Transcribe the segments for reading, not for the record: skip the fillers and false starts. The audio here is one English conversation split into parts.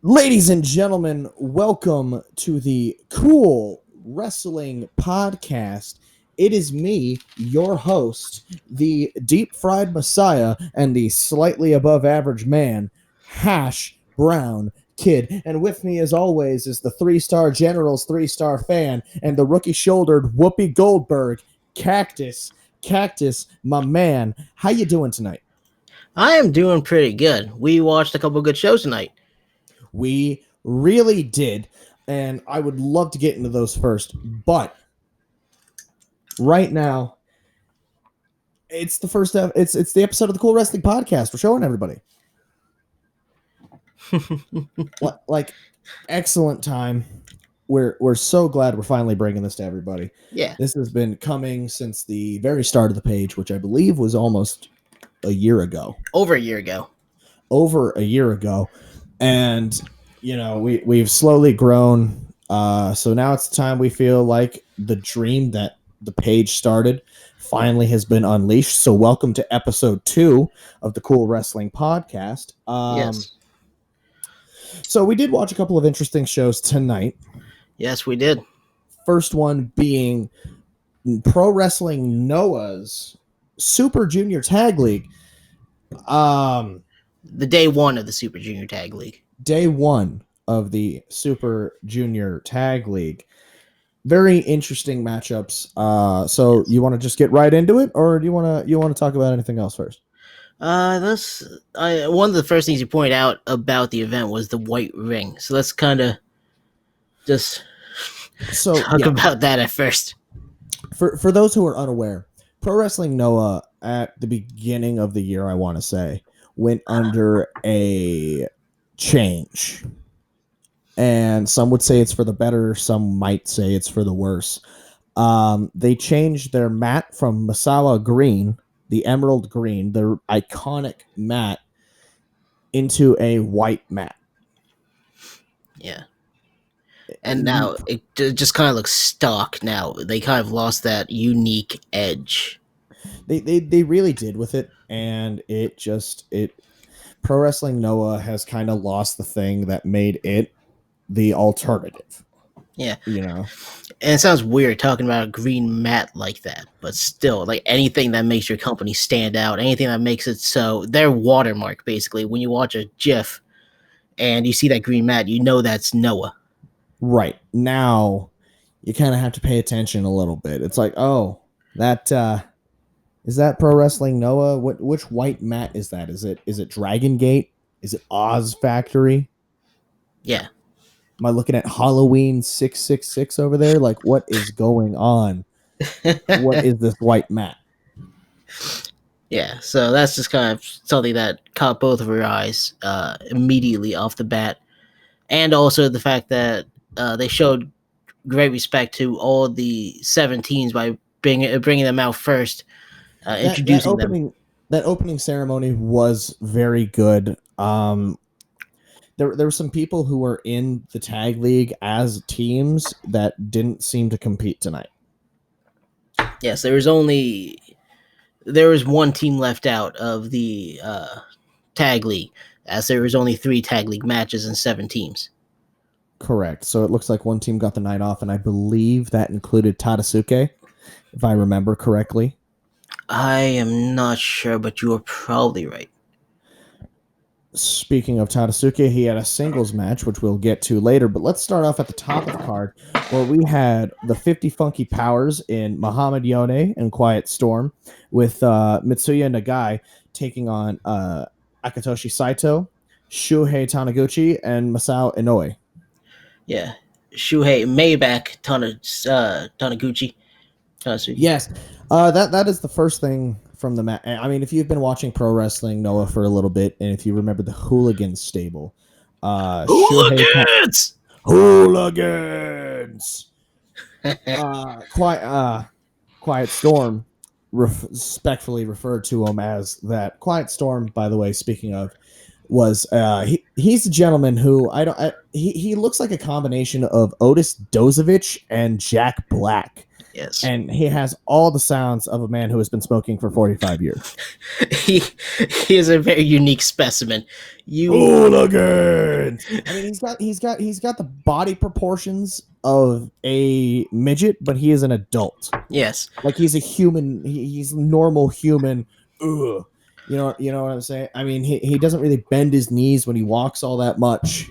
Ladies and gentlemen, welcome to the Cool Wrestling Podcast. It is me, your host, the deep fried messiah and the slightly above average man, Hash Brown Kid. And with me, as always, is the 3-star Generals 3-star fan and the rookie shouldered Whoopi Goldberg, Cactus. Cactus, my man. How you doing tonight? I am doing pretty good. We watched a couple good shows tonight. We really did, and I would love to get into those first, but right now it's the first it's the episode of the Cool Wrestling Podcast. We're showing everybody. Like excellent time. We're so glad we're finally bringing this to everybody. Yeah. This has been coming since the very start of the page, which I believe was almost a year ago. Over a year ago. And we've slowly grown, so now it's the time we feel like the dream that the page started finally has been unleashed. So welcome to episode 2 of the Cool Wrestling Podcast. Yes. So we did watch a couple of interesting shows tonight. Yes, we did. First one being Pro Wrestling Noah's Super Junior Tag League. The day one of the Super Junior Tag League. Day one of the Super Junior Tag League. Very interesting matchups. So you want to just get right into it, or do you want to talk about anything else first? One of the first things you pointed out about the event was the white ring. So let's kind of just talk about that at first. For those who are unaware, Pro Wrestling Noah at the beginning of the year, I want to say, went under a change. And some would say it's for the better, some might say it's for the worse. They changed their mat from Masala Green, the emerald green, their iconic mat, into a white mat. Yeah. And now it just kind of looks stock now. They kind of lost that unique edge. They really did with it, and Pro Wrestling Noah has kind of lost the thing that made it the alternative. Yeah. And it sounds weird talking about a green mat like that, but still, like anything that makes your company stand out, anything that makes it so their watermark, basically, when you watch a GIF and you see that green mat, you know that's Noah. Right. Now, you kind of have to pay attention a little bit. It's like, oh, that is that Pro Wrestling Noah? Which white mat is that? Is it Dragon Gate? Is it Oz Factory? Yeah. Am I looking at Halloween 666 over there? Like, what is going on? What is this white mat? Yeah, so that's just kind of something that caught both of our eyes immediately off the bat. And also the fact that they showed great respect to all the 17s by bringing them out first, introducing them. That opening ceremony was very good. There were some people who were in the tag league as teams that didn't seem to compete tonight. Yes, there was one team left out of the tag league, as there was only 3 tag league matches and 7 teams. Correct. So it looks like one team got the night off, and I believe that included THICCNADA, if I remember correctly. I am not sure, but you are probably right. Speaking of THICCNADA, he had a singles match, which we'll get to later. But let's start off at the top of the card, where we had the 50 Funky Powers in Muhammad Yone and Quiet Storm, with Mitsuya Nagai taking on Akatoshi Saito, Shuhei Taniguchi, and Masao Inoue. Yeah, Shuhei Maybach Taniguchi. Yes, that is the first thing from the match. I mean, if you've been watching Pro Wrestling Noah for a little bit, and if you remember the Hooligans stable, Hooligans! Quiet Storm, respectfully referred to him as that. Quiet Storm, by the way, speaking of, was he's a gentleman who he looks like a combination of Otis Dozovich and Jack Black. Yes. And he has all the sounds of a man who has been smoking for 45 years. he he is a very unique specimen. Hooligans! I mean, he's got the body proportions of a midget, but he is an adult. Yes. Like he's a human. He's a normal human. Ugh. You know what I'm saying? I mean, he doesn't really bend his knees when he walks all that much.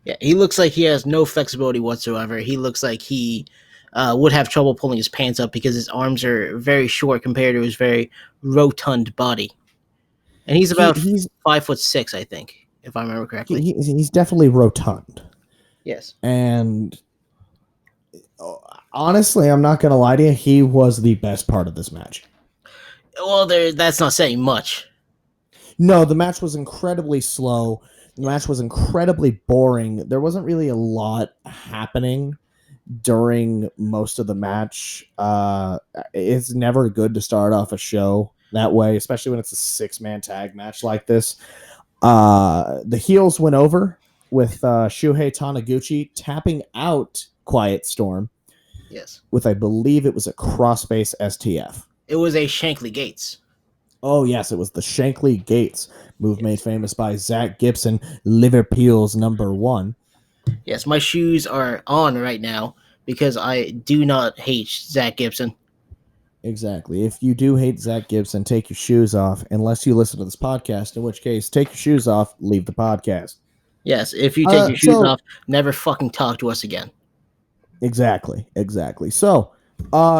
Yeah, he looks like he has no flexibility whatsoever. He looks like he would have trouble pulling his pants up because his arms are very short compared to his very rotund body. And he's about He's 5'6", I think, if I remember correctly. he's definitely rotund. Yes. And honestly, I'm not gonna lie to you, he was the best part of this match. Well, that's not saying much. No, the match was incredibly slow. The match was incredibly boring. There wasn't really a lot happening during most of the match. It's never good to start off a show that way, especially when it's a 6-man tag match like this. The heels went over with Shuhei Taniguchi tapping out Quiet Storm. Yes. With, I believe it was a crossface STF. It was a Shankly Gates. Oh, yes, it was the Shankly Gates move made famous by Zach Gibson, Liverpool's #1. Yes, my shoes are on right now because I do not hate Zach Gibson. Exactly. If you do hate Zach Gibson, take your shoes off, unless you listen to this podcast, in which case, take your shoes off, leave the podcast. Yes, if you take your shoes off, never fucking talk to us again. Exactly. So,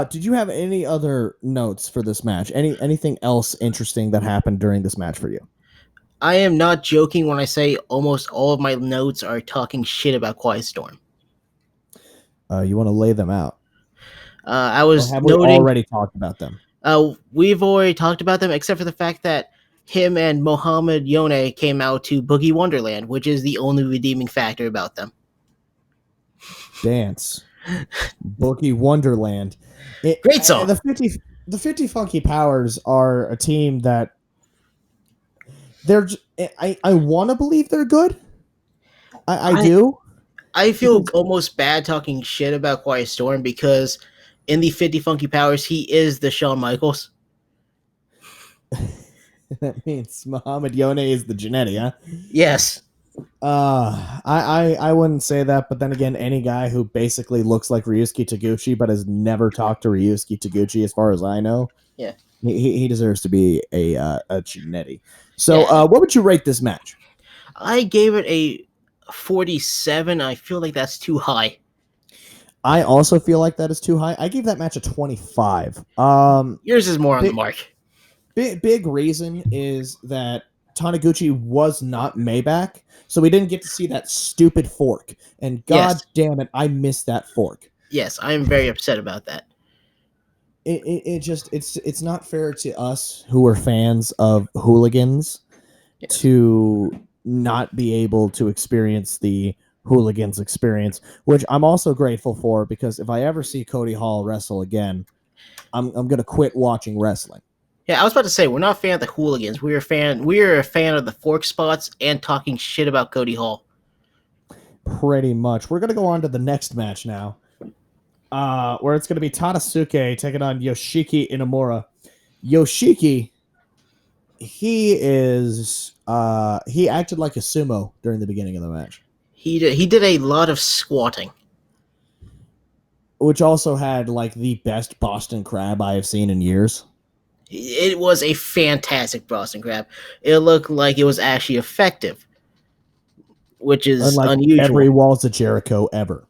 did you have any other notes for this match? Anything else interesting that happened during this match for you? I am not joking when I say almost all of my notes are talking shit about Quiet Storm. You want to lay them out? I was have noting. We already talked about them? We've already talked about them, except for the fact that him and Mohamed Yone came out to Boogie Wonderland, which is the only redeeming factor about them. Dance. Boogie Wonderland. Great song. The 50 Funky Powers are a team that I want to believe they're good. I do. I feel almost bad talking shit about Quiet Storm because in the 50 Funky Powers, he is the Shawn Michaels. That means Mohamed Yone is the Genetti, huh? Yes. I wouldn't say that, but then again, any guy who basically looks like Ryusuke Taguchi but has never talked to Ryusuke Taguchi, as far as I know, yeah, he deserves to be a Genetti. So, yeah. What would you rate this match? I gave it a 47. I feel like that's too high. I also feel like that is too high. I gave that match a 25. Yours is more on the mark. Big reason is that Taniguchi was not Maybach, so we didn't get to see that stupid fork. And god damn it, I missed that fork. Yes, I am very upset about that. It's not fair to us who are fans of hooligans to not be able to experience the hooligans experience, which I'm also grateful for, because if I ever see Cody Hall wrestle again, I'm gonna quit watching wrestling. Yeah, I was about to say, we're not a fan of the hooligans. We're a fan of the fork spots and talking shit about Cody Hall. Pretty much. We're going to go on to the next match now, where it's going to be Tadasuke taking on Yoshiki Inamura. Yoshiki, he acted like a sumo during the beginning of the match. He did a lot of squatting. Which also had like the best Boston Crab I have seen in years. It was a fantastic Boston Crab. It looked like it was actually effective, which is unusual. Every Walls of Jericho ever.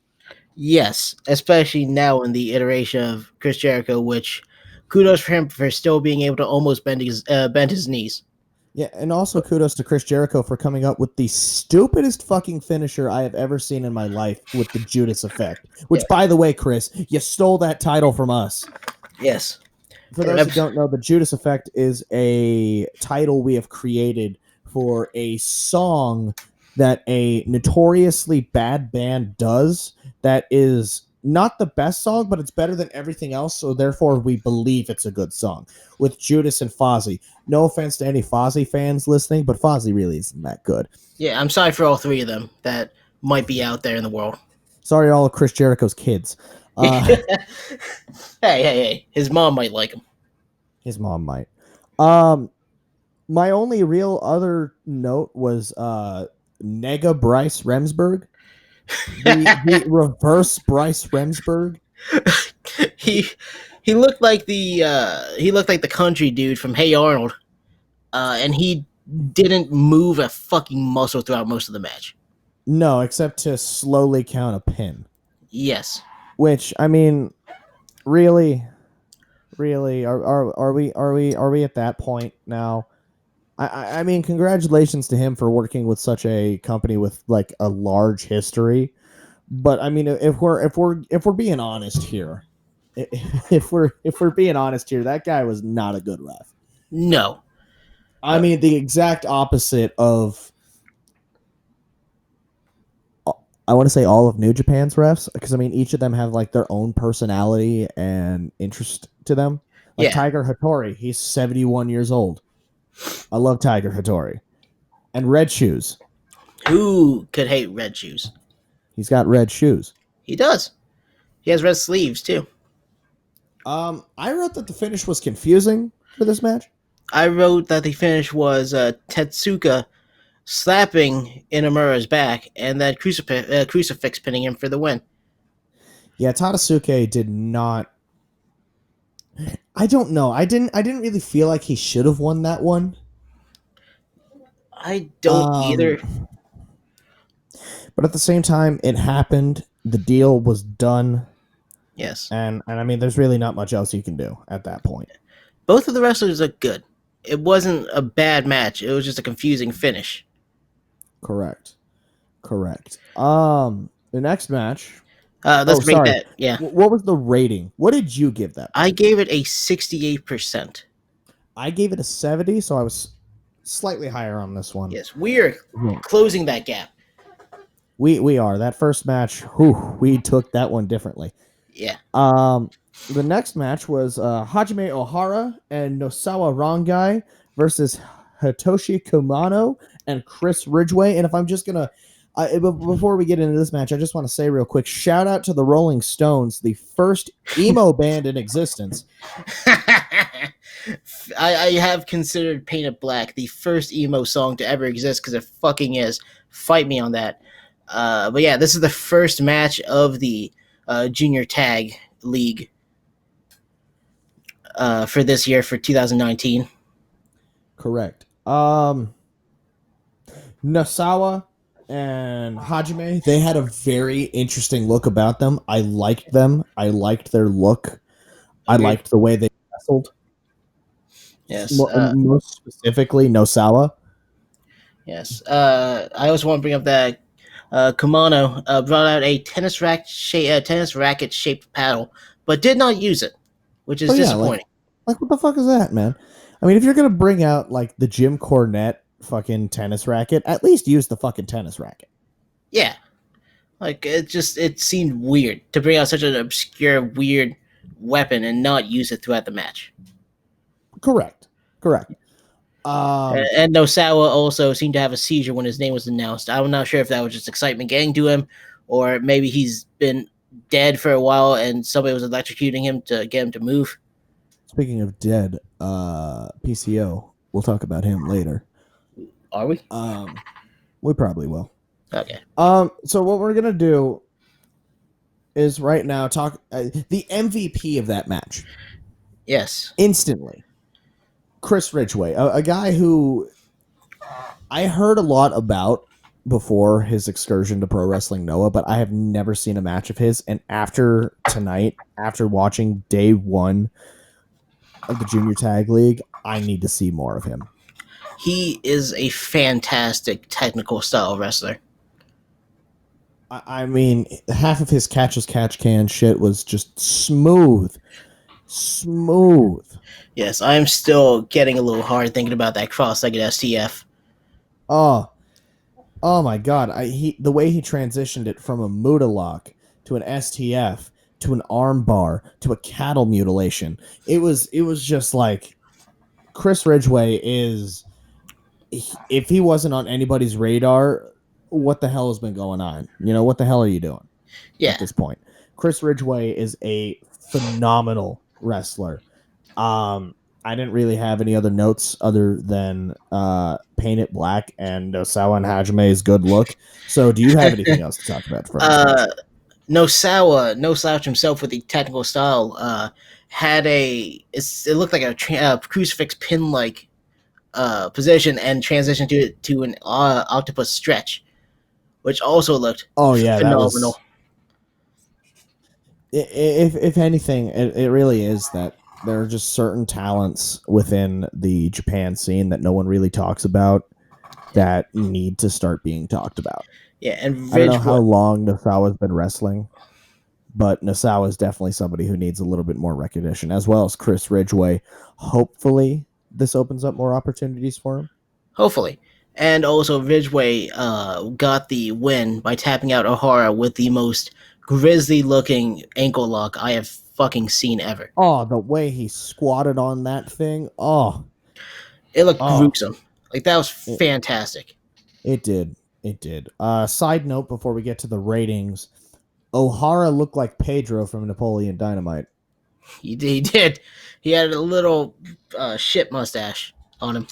Yes, especially now in the iteration of Chris Jericho, which kudos for him for still being able to almost bend his knees. Yeah, and also kudos to Chris Jericho for coming up with the stupidest fucking finisher I have ever seen in my life with the Judas Effect. Which, by the way, Chris, you stole that title from us. Yes. For those who don't know, the Judas Effect is a title we have created for a song that a notoriously bad band does that is not the best song, but it's better than everything else, so therefore we believe it's a good song. With Judas and Fozzy. No offense to any Fozzy fans listening, but Fozzy really isn't that good. Yeah, I'm sorry for all three of them that might be out there in the world. Sorry to all of Chris Jericho's kids. Hey! His mom might like him. His mom might. Um, my only real other note was Nega Bryce Remsburg, the reverse Bryce Remsburg. he he looked like the country dude from Hey Arnold, and he didn't move a fucking muscle throughout most of the match. No, except to slowly count a pin. Yes. Which I mean, really, are we at that point now? I mean, congratulations to him for working with such a company with like a large history. But I mean, if we're being honest here, if we're being honest here, that guy was not a good ref. No. I mean, the exact opposite of I want to say all of New Japan's refs, because I mean each of them have like their own personality and interest to them. Like Yeah. Tiger Hattori, he's 71 years old. I love Tiger Hattori. And Red Shoes, Who could hate red shoes? he's got red shoes. He does. He has red sleeves too. I wrote that the finish was confusing for this match. I wrote that the finish was Tetsuka slapping Inamura's back and then crucifix pinning him for the win. Yeah, Tadasuke did not. I don't know. I didn't really feel like he should have won that one. I don't either. But at the same time, it happened. The deal was done. Yes. And I mean, there's really not much else you can do at that point. Both of the wrestlers look good. It wasn't a bad match. It was just a confusing finish. Correct. The next match. Let's rate that. Yeah. What was the rating? What did you give that? I gave it a 68%. I gave it a 70, so I was slightly higher on this one. Yes, we're closing that gap. We are. That first match, we took that one differently. Yeah. The next match was Hajime Ohara and Nosawa Rongai versus Hitoshi Kumano and Chris Ridgway. And if I'm just gonna, before we get into this match, I just want to say real quick, shout out to the Rolling Stones, the first emo band in existence. I have considered Painted Black the first emo song to ever exist because it fucking is. Fight me on that. But yeah, this is the first match of the Junior Tag League for this year, for 2019. Correct. Nosawa and Hajime, they had a very interesting look about them. I liked them. I liked their look. I liked the way they wrestled. Yes. Most specifically, Nosawa. Yes. I also want to bring up that Kumano brought out a tennis racket shaped paddle, but did not use it, which is disappointing. Like what the fuck is that, man? I mean, if you're gonna bring out like the Jim Cornette fucking tennis racket, at least use the fucking tennis racket. Yeah. Like it seemed weird to bring out such an obscure, weird weapon and not use it throughout the match. Correct. And Nosawa also seemed to have a seizure when his name was announced. I'm not sure if that was just excitement getting to him, or maybe he's been dead for a while and somebody was electrocuting him to get him to move. Speaking of dead, PCO, we'll talk about him later. Are we? We probably will. Okay. So what we're gonna do is right now talk the MVP of that match. Yes. Instantly, Chris Ridgway, a guy who I heard a lot about before his excursion to Pro Wrestling Noah, but I have never seen a match of his. And after tonight, after watching day one of the Junior Tag League, I need to see more of him. He is a fantastic technical style wrestler. I mean, half of his catch as catch can shit was just smooth. Yes, I'm still getting a little hard thinking about that cross-legged STF. Oh my god! The way he transitioned it from a Muda lock to an STF to an arm bar to a cattle mutilation. It was just like Chris Ridgway is. If he wasn't on anybody's radar, what the hell has been going on? You know, what the hell are you doing? Yeah. At this point, Chris Ridgway is a phenomenal wrestler. I didn't really have any other notes other than Paint It Black and Osawa and Hajame's good look. So, do you have anything else to talk about from this match? No Slouch himself with the technical style, had it looked like a crucifix pin like position and transitioned to an octopus stretch, which also looked Oh yeah, that phenomenal. was. If anything, it really is that there are just certain talents within the Japan scene that no one really talks about that need to start being talked about. Yeah, and I don't know how Ridgeway. long Nasawa's been wrestling, but Nasawa is definitely somebody who needs a little bit more recognition, as well as Chris Ridgway. Hopefully, this opens up more opportunities for him. Hopefully. And also, Ridgeway got the win by tapping out O'Hara with the most grisly looking ankle lock I have fucking seen ever. Oh, the way he squatted on that thing. It looked Oh, gruesome. Like, that was it, fantastic. it did. It did. Side note before we get to the ratings, O'Hara looked like Pedro from Napoleon Dynamite. He did. He had a little shit mustache on him.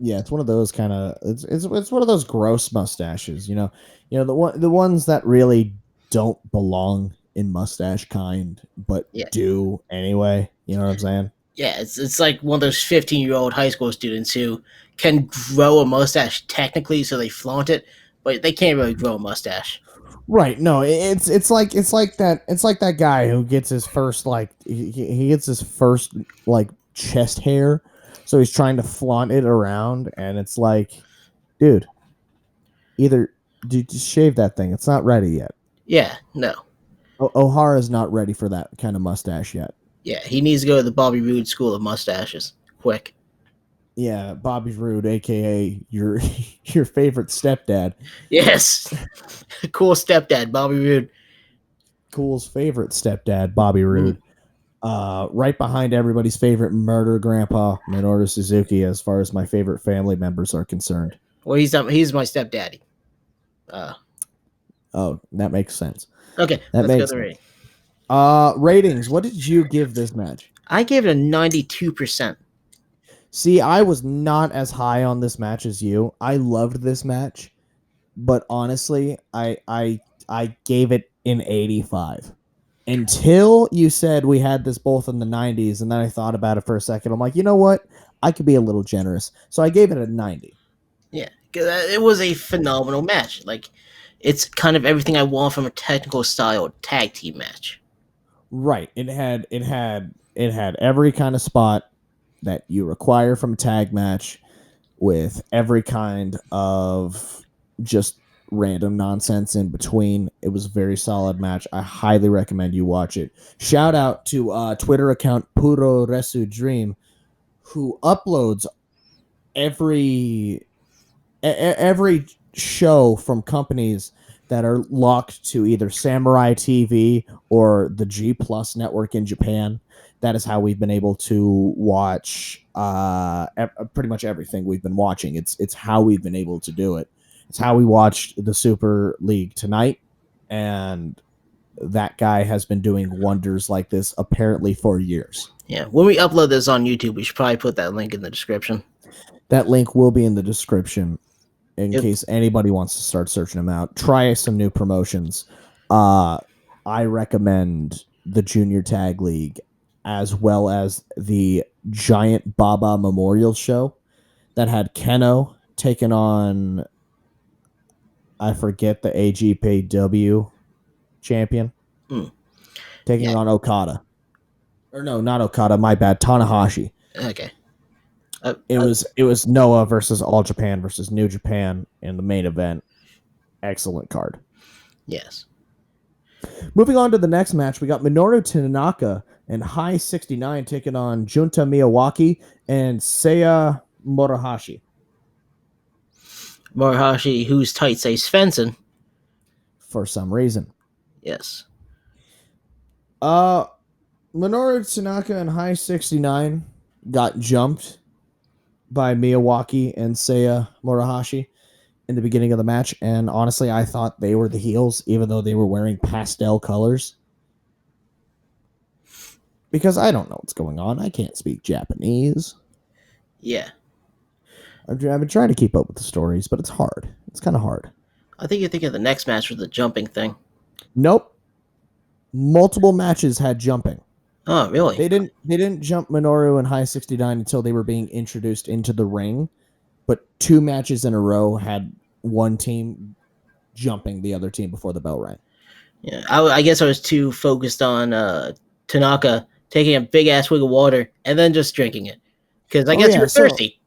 Yeah, it's one of those kind of it's one of those gross mustaches, the ones that really don't belong in mustache kind, but Yeah. do anyway. You know what I'm saying? Yeah, it's like one of those 15-year-old high school students who can grow a mustache technically, so they flaunt it, but they can't really grow a mustache. Right. No, it's like that guy who gets his first he gets his first like chest hair, so he's trying to flaunt it around, and it's like, dude, either dude, just shave that thing. It's not ready yet. Yeah, no. O'Hara's not ready for that kind of mustache yet. Yeah, he needs to go to the Bobby Roode School of Mustaches. Quick. Yeah, Bobby Roode, aka your your favorite stepdad, Yes. Cool stepdad, Bobby Roode. Cool's favorite stepdad, Bobby Mm. Roode. Right behind everybody's favorite murder grandpa, Minoru Suzuki, as far as my favorite family members are concerned. Well, he's my stepdaddy. Uh, Oh, that makes sense. okay, That let's go to makes the sense. rating. Ratings. What did you give this match? I gave it a 92%. See, I was not as high on this match as you. I loved this match, but honestly, I gave it an 85. Until you said we had this both in the 90s, and then I thought about it for a second. I'm like, you know what? I could be a little generous. So I gave it a 90. Yeah, 'cause it was a phenomenal match. Like, it's kind of everything I want from a technical style tag team match. Right. It had every kind of spot that you require from a tag match, with every kind of just random nonsense in between. It was a very solid match. I highly recommend you watch it. Shout out to Twitter account Puro Resu Dream, who uploads every every show from companies that are locked to either Samurai TV or the G Plus network in Japan. That is how we've been able to watch pretty much everything we've been watching. It's how we've been able to do it. It's how we watched the Super League tonight, and that guy has been doing wonders like this apparently for years. Yeah, when we upload this on YouTube, we should probably put that link in the description. That link will be in the description in Yep. case anybody wants to start searching them out. Try some new promotions. I recommend the Junior Tag League, as well as the Giant Baba Memorial Show that had Keno taking on, I forget the AGPW champion, Mm. taking Yeah. on Okada. Or no, not Okada, my bad, Tanahashi. Okay. It was Noah versus All Japan versus New Japan in the main event. Excellent card. Yes. Moving on to the next match, we got Minoru Tanaka and High 69 taking on Junta Miyawaki and Seiya Morohashi. Morohashi, whose tight say Svensson. For some reason. Yes. Minoru Tanaka and High 69 got jumped by Miyawaki and Seiya Morohashi in the beginning of the match, and honestly, I thought they were the heels, even though they were wearing pastel colors. because I don't know what's going on. I can't speak Japanese. Yeah. I've been trying to keep up with the stories, but it's hard. It's kind of hard. I think you're thinking of the next match with the jumping thing. Nope. Multiple matches had jumping. Oh, really? They didn't jump Minoru and High 69 until they were being introduced into the ring, but 2 matches in a row had one team jumping the other team before the bell rang. Yeah. I guess I was too focused on Tanaka taking a big ass swig of water and then just drinking it. Because I guess you were thirsty.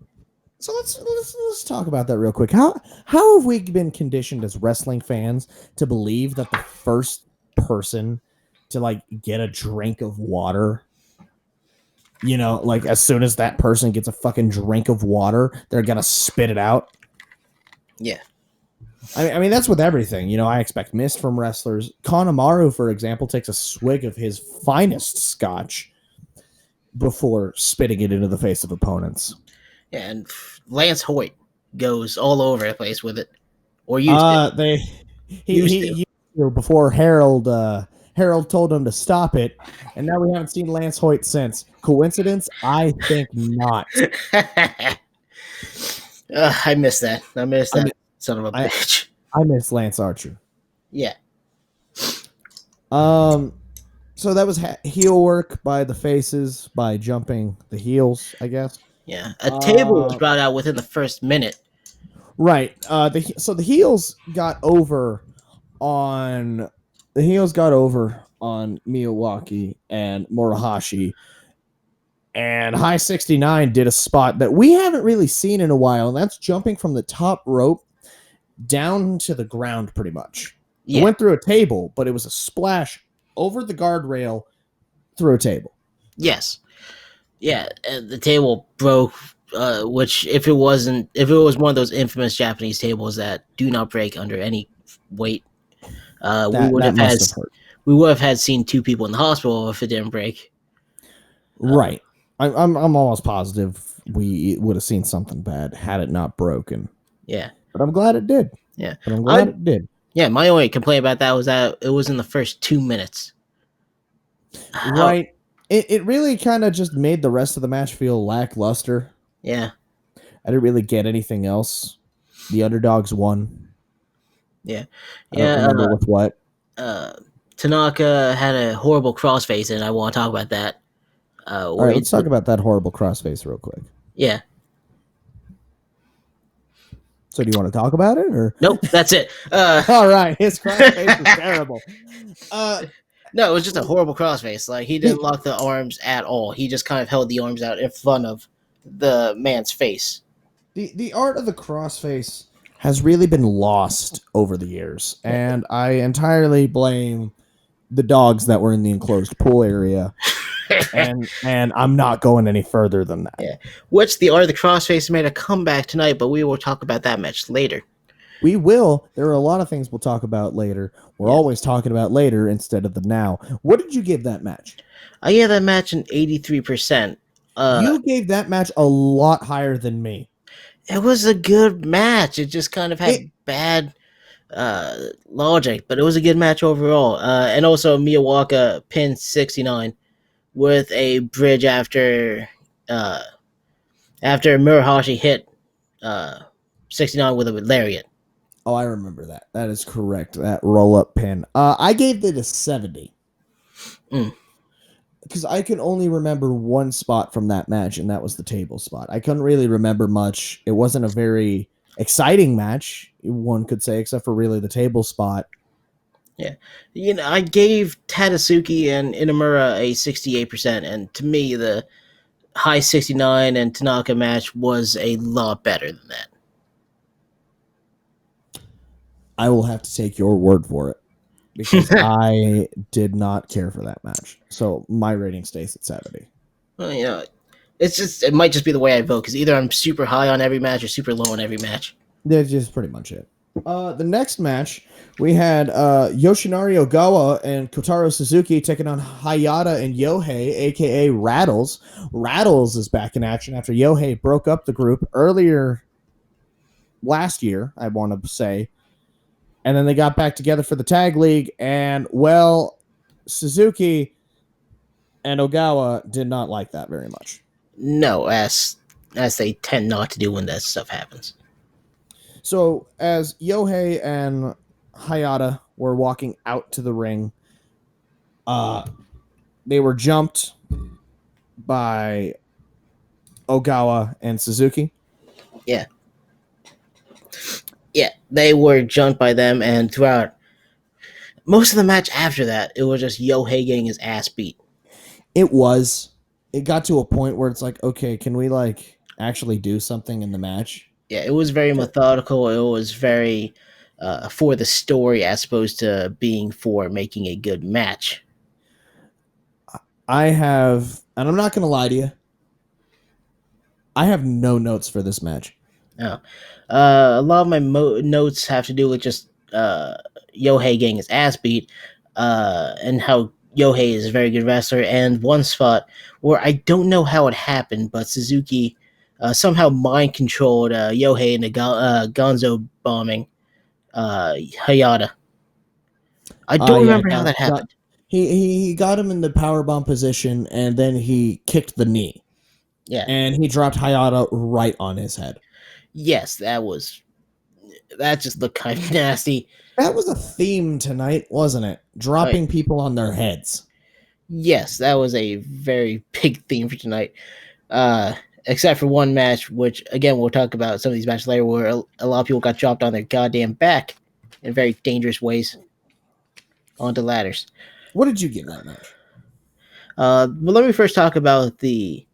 So let's talk about that real quick. How have we been conditioned as wrestling fans to believe that the first person to like get a drink of water, you know, like as soon as that person gets a fucking drink of water, they're gonna spit it out? Yeah. I mean that's with everything. You know, I expect mist from wrestlers. Kanemaru, for example, takes a swig of his finest scotch before spitting it into the face of opponents. Yeah, and Lance Hoyt goes all over the place with it, or used to. He before Harold told him to stop it, and now we haven't seen Lance Hoyt since. Coincidence? I think not. I miss that. I miss that son of a bitch. I miss Lance Archer. Yeah. So that was heel work by the faces by jumping the heels, I guess. Yeah, a table was brought out within the first minute. Right. So the heels got over on Miyawaki and Morohashi, and High 69 did a spot that we haven't really seen in a while, and that's jumping from the top rope down to the ground pretty much. Yeah. It went through a table, but it was a splash over the guardrail through a table. Yes. Yeah, and the table broke, which if it was one of those infamous Japanese tables that do not break under any weight, we would have had seen 2 people in the hospital if it didn't break. Right. I'm almost positive we would have seen something bad had it not broken. Yeah. But I'm glad it did. Yeah. But I'm glad it did. Yeah, my only complaint about that was that it was in the first 2 minutes. Right. It really kind of just made the rest of the match feel lackluster. Yeah. I didn't really get anything else. The underdogs won. Yeah. I don't remember with what. Tanaka had a horrible crossface, and I want to talk about that. All right, let's talk about that horrible crossface real quick. Yeah. So do you want to talk about it, or nope? That's it. All right, his crossface was terrible. No, it was just a horrible crossface. Like, he didn't lock the arms at all. He just kind of held the arms out in front of the man's face. The art of the crossface has really been lost over the years, and I entirely blame the dogs that were in the enclosed pool area. and I'm not going any further than that. Yeah. Which the art of the crossface made a comeback tonight, but we will talk about that match later. We will. There are a lot of things we'll talk about later. We're always talking about later instead of the now. What did you give that match? I gave that match an 83%. You gave that match a lot higher than me. It was a good match. It just kind of had bad logic, but it was a good match overall. And also Miyawaki pinned 69 with a bridge after Murahashi hit 69 with a lariat. Oh, I remember that. That is correct. That roll-up pin. I gave it a 70. Because I can only remember one spot from that match, and that was the table spot. I couldn't really remember much. It wasn't a very exciting match, one could say, except for really the table spot. Yeah. You know, I gave Tadasuke and Inamura a 68%, and to me, the High 69 and Tanaka match was a lot better than that. I will have to take your word for it, because I did not care for that match. So my rating stays at 70. Well, you know, it might just be the way I vote, because either I'm super high on every match or super low on every match. That's just pretty much it. The next match, we had Yoshinari Ogawa and Kotaro Suzuki taking on Hayata and Yohei, a.k.a. Rattles. Rattles is back in action after Yohei broke up the group earlier last year, I want to say. And then they got back together for the tag league. And, well, Suzuki And Ogawa did not like that very much. No, as they tend not to do when that stuff happens. So as Yohei and Hayata were walking out to the ring, they were jumped by Ogawa and Suzuki. Yeah. Yeah, they were jumped by them, and throughout most of the match after that, it was just Yohei getting his ass beat. It was. It got to a point where it's like, okay, can we like actually do something in the match? Yeah, it was very methodical. It was very for the story as opposed to being for making a good match. I have, and I'm not going to lie to you, I have no notes for this match. Oh. A lot of my notes have to do with just Yohei getting his ass beat, and how Yohei is a very good wrestler. And one spot where I don't know how it happened, but Suzuki somehow mind controlled Yohei into Gonzo bombing Hayata. I don't Yeah, remember how that happened. he got him in the power bomb position, and then he kicked the knee, Yeah. and he dropped Hayata right on his head. Yes, that just looked kind of nasty. That was a theme tonight, wasn't it? Dropping people on their heads. Yes, that was a very big theme for tonight. Except for one match, which again we'll talk about some of these matches later, where a lot of people got dropped on their goddamn back in very dangerous ways onto ladders. What did you give that match? But let me first talk about the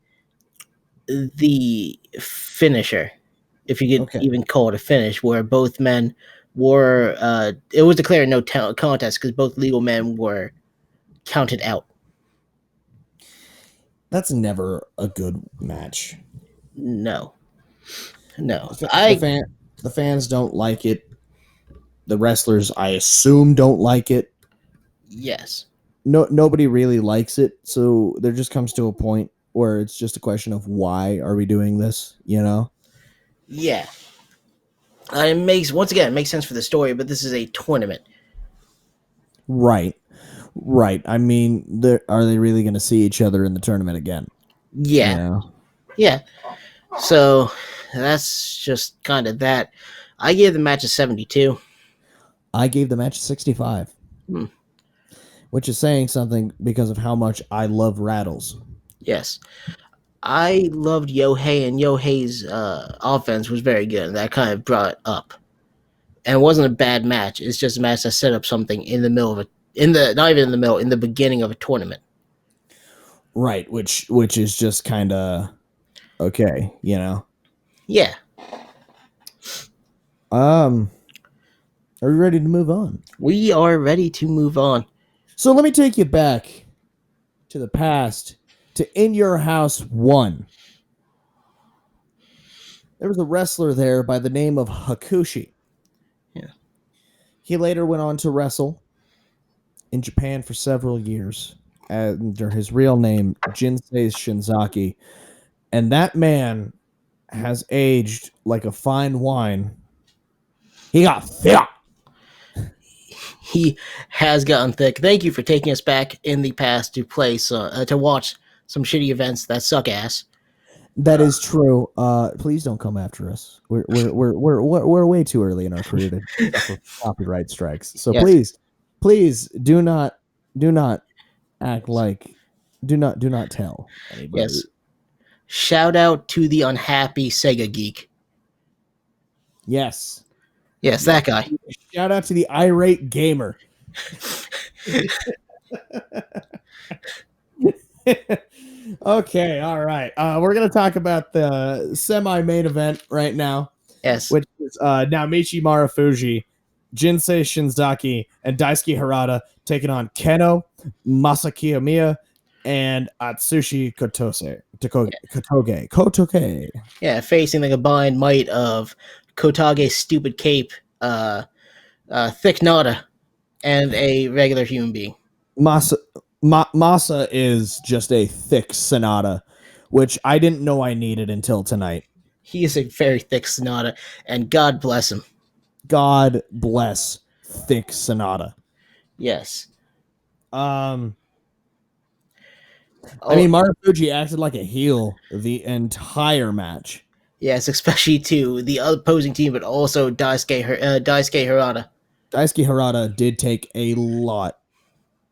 finisher, if you could Okay. even call it a finish, where both men were. It was declared no contest because both legal men were counted out. That's never a good match. No, no, The fans don't like it. The wrestlers, I assume, don't like it. yes. Nobody really likes it, so there just comes to a point where it's just a question of why are we doing this, you know? Yeah. It makes sense for the story, but this is a tournament. Right. I mean, are they really going to see each other in the tournament again? Yeah. You know? Yeah. So that's just kind of that. I gave the match a 72. I gave the match 65. Hmm. Which is saying something because of how much I love Rattles. Yes. I loved Yohei, and Yohei's offense was very good. That kind of brought it up. And it wasn't a bad match. It's just a match that set up something in the middle of it. Not even in the middle, in the beginning of a tournament. Right, which is just kind of okay, you know. Yeah. Are we ready to move on? We are ready to move on. So let me take you back to the past to In Your House 1. There was a wrestler there by the name of Hakushi. Yeah. He later went on to wrestle in Japan for several years under his real name, Jinsei Shinzaki. And that man has aged like a fine wine. He got thick. He has gotten thick. Thank you for taking us back in the past to play to watch some shitty events that suck ass. That is true. Please don't come after us. We're way too early in our career to suffer copyright strikes. So Yes. please do not act like do not tell anybody. Yes. Shout out to the unhappy Sega geek. Yes. Yes, that guy. Shout out to the irate gamer. Okay, all right. We're gonna talk about the semi-main event right now, Yes. which is Naomichi Marufuji, Jinsei Shinzaki, and Daisuke Harada taking on Keno, Masakiyomiya, and Atsushi Kotoge. Yeah, facing the combined might of Kotage's stupid cape, THICCNADA, and a regular human being. Masa is just a thick Sonata, which I didn't know I needed until tonight. He is a very thick Sonata, and God bless him. God bless thick Sonata. Yes. I mean, Marufuji acted like a heel the entire match. Yes, especially to the opposing team, but also Daisuke Harada. Daisuke Harada did take a lot,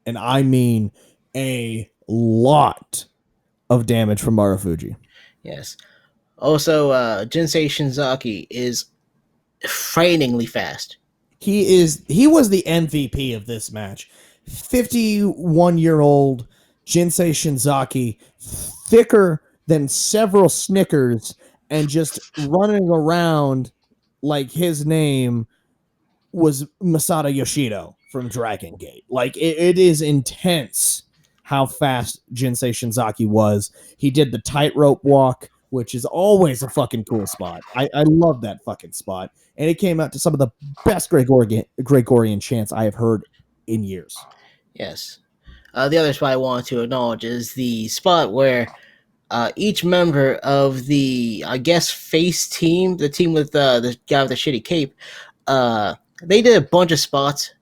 and I mean a lot of damage from Marufuji. Yes. Also, Jinsei Shinzaki is frighteningly fast. He was the MVP of this match. 51-year-old Jinsei Shinzaki, thicker than several Snickers, and just running around like his name was Masada Yoshido from Dragon Gate. Like it is intense how fast Jinsei Shinzaki was. He did the tightrope walk, which is always a fucking cool spot. I love that fucking spot. And it came out to some of the best Gregorian chants I have heard in years. Yes. The other spot I wanted to acknowledge is the spot where each member of the, I guess, face team, the team with the guy with the shitty cape, they did a bunch of spots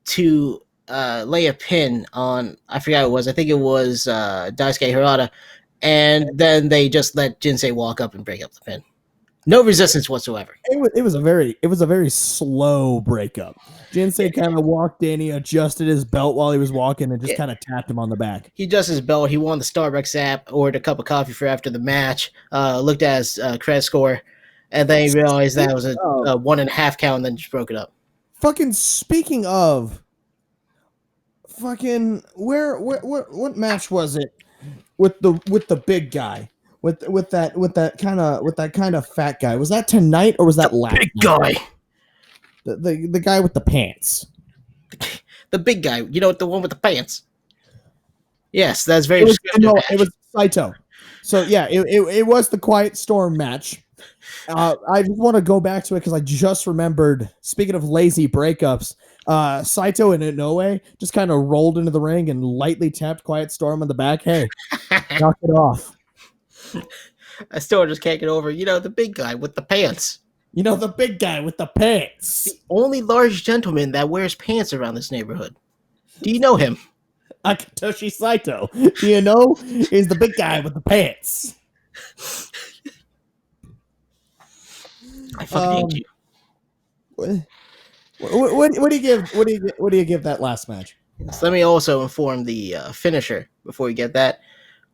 to lay a pin on, I forgot what it was, I think it was Daisuke Harada, and then they just let Jinsei walk up and break up the pin. No resistance whatsoever. It was a very slow breakup. Jinsei kind of walked in, he adjusted his belt while he was walking, and just kind of tapped him on the back. He adjusted his belt. He won the Starbucks app, ordered a cup of coffee for after the match, looked at his credit score, and then he realized that it was a 1.5 count, and then just broke it up. Fucking speaking of, fucking what match was it with the big guy? With that kind of fat guy. Was that tonight or was that last big night? guy? The guy with the pants. The big guy, the one with the pants. Yes, that's very it was Saito. So yeah, it was the Quiet Storm match. I just want to go back to it because I just remembered, speaking of lazy breakups, Saito and Inoue just kind of rolled into the ring and lightly tapped Quiet Storm on the back. Hey, knock it off. I still just can't get over, the big guy with the pants. The big guy with the pants. The only large gentleman that wears pants around this neighborhood. Do you know him? Akitoshi Saito. Is the big guy with the pants. I fucking hate you. What do you give? What do you give that last match? So let me also inform the finisher before we get that,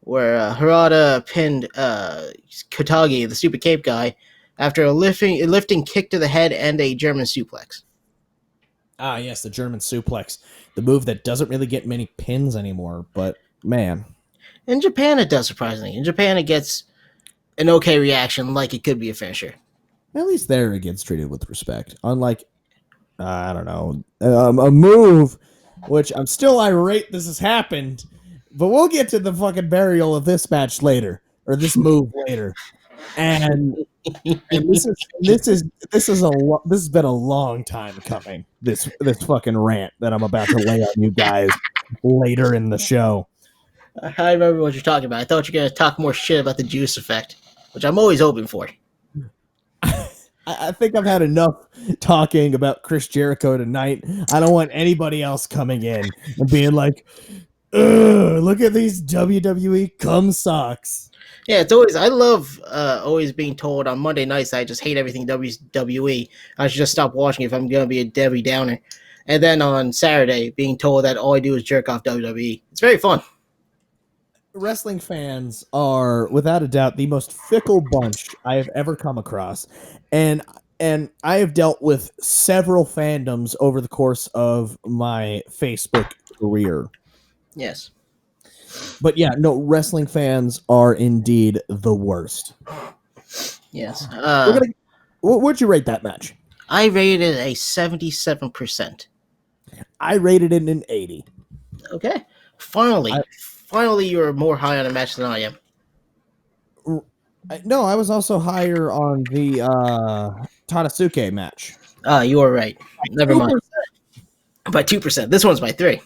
where Harada pinned Kotagi, the stupid cape guy, after a lifting kick to the head and a German suplex. Ah, yes, the German suplex, the move that doesn't really get many pins anymore. But man, in Japan it does, surprisingly. In Japan it gets an okay reaction, like it could be a finisher. At least there it gets treated with respect. Unlike, I don't know, a move, which I'm still irate this has happened, but we'll get to the fucking burial of this match later, or this move later. And this has been a long time coming. This fucking rant that I'm about to lay on you guys later in the show. I remember what you're talking about. I thought you were gonna talk more shit about the juice effect, which I'm always open for. I think I've had enough talking about Chris Jericho tonight. I don't want anybody else coming in and being like, "Ugh, look at these WWE cum socks." Yeah, it's always, I love always being told on Monday nights that I just hate everything WWE. I should just stop watching if I'm going to be a Debbie Downer. And then on Saturday, being told that all I do is jerk off WWE. It's very fun. Wrestling fans are, without a doubt, the most fickle bunch I have ever come across. And I have dealt with several fandoms over the course of my Facebook career. Yes. But yeah, no, wrestling fans are indeed the worst. Yes. What'd you rate that match? I rated it a 77%. I rated it an 80. Okay. Finally, you're more high on a match than I am. No, I was also higher on the Tadasuke match. You were right. Never mind. By 2%. This one's by 3.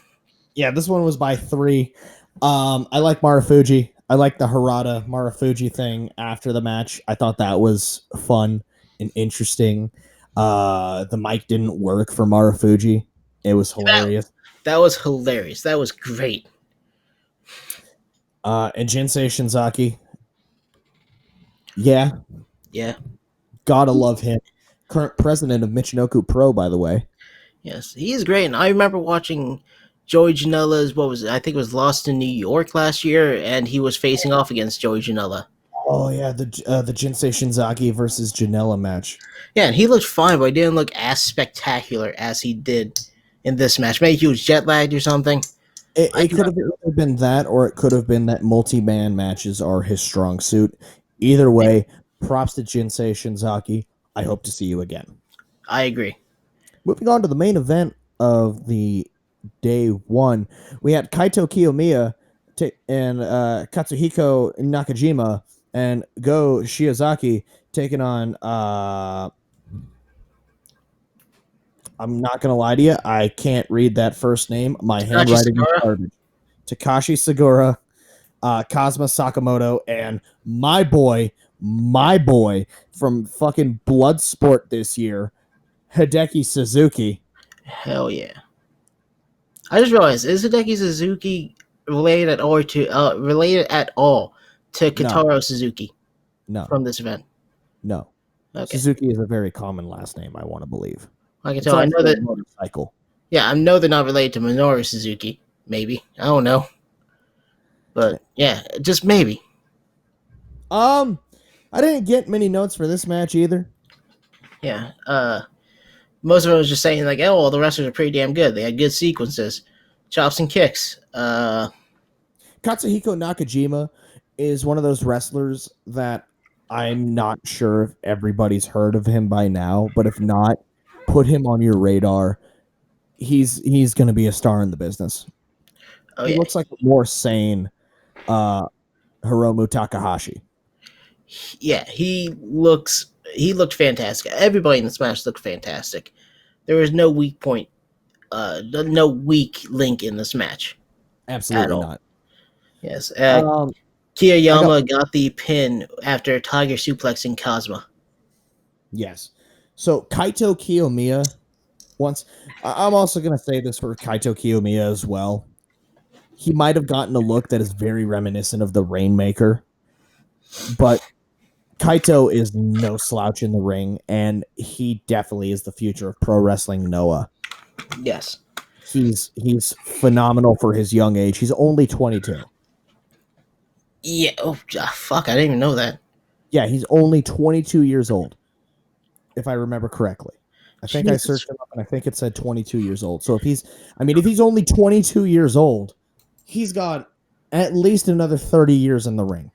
Yeah, this one was by 3. I like Marufuji. I like the Harada Marufuji thing after the match. I thought that was fun and interesting. The mic didn't work for Marufuji. It was hilarious. That was hilarious. That was great. And Jinsei Shinzaki. Yeah, Yeah. gotta love him. Current president of Michinoku Pro, by the way. Yes, he is great. And I remember watching Joey Janela's, what was it? I think it was Lost in New York last year, and he was facing off against Joey Janela. Oh yeah, the Jinsei Shinzaki versus Janela match. Yeah, and he looked fine, but he didn't look as spectacular as he did in this match. Maybe he was jet lagged or something. I It do could not have either been that, or it could have been that multi-man matches are his strong suit. Either way, props to Jinsei Shinzaki. I hope to see you again. I agree. Moving on to the main event of the day one, we had Kaito Kiyomiya and Katsuhiko Nakajima and Go Shiozaki taking on. I'm not gonna lie to you, I can't read that first name. My Takashi handwriting is Sagara. garbage. Takashi Sagura, Kazuma Sakamoto, and my boy from fucking Bloodsport this year, Hideki Suzuki. Hell yeah. I just realized, is Hideki Suzuki related at all to No, Kotaro Suzuki no, from this event? no. Okay. Suzuki is a very common last name, I want to believe. I can It's tell. I also know a that. motorcycle. Yeah, I know they're not related to Minoru Suzuki. Maybe. I don't know. But yeah, just maybe. I didn't get many notes for this match either. Yeah. Most of it was just saying like, oh, well, the wrestlers are pretty damn good. They had good sequences, chops and kicks. Katsuhiko Nakajima is one of those wrestlers that I'm not sure if everybody's heard of him by now, but if not, put him on your radar. He's going to be a star in the business. Oh He yeah, looks like a more sane Hiromu Takahashi. yeah. He looked fantastic. Everybody in this match looked fantastic. There was no weak point, no weak link in this match at Absolutely all. not. Yes. Um, I got Kiyama got the pin after Tiger suplexing Kazuma. yes. So Kaito Kiyomiya once. I'm also going to say this for Kaito Kiyomiya as well. He might have gotten a look that is very reminiscent of the Rainmaker, but Kaito is no slouch in the ring, and he definitely is the future of pro wrestling Noah. Yes. He's phenomenal for his young age. He's only 22. Yeah. Oh, fuck! I didn't even know that. Yeah, he's only 22 years old, if I remember correctly. I think I Jesus. searched him up, and I think it said 22 years old. So if he's only 22 years old, he's got at least another 30 years in the ring.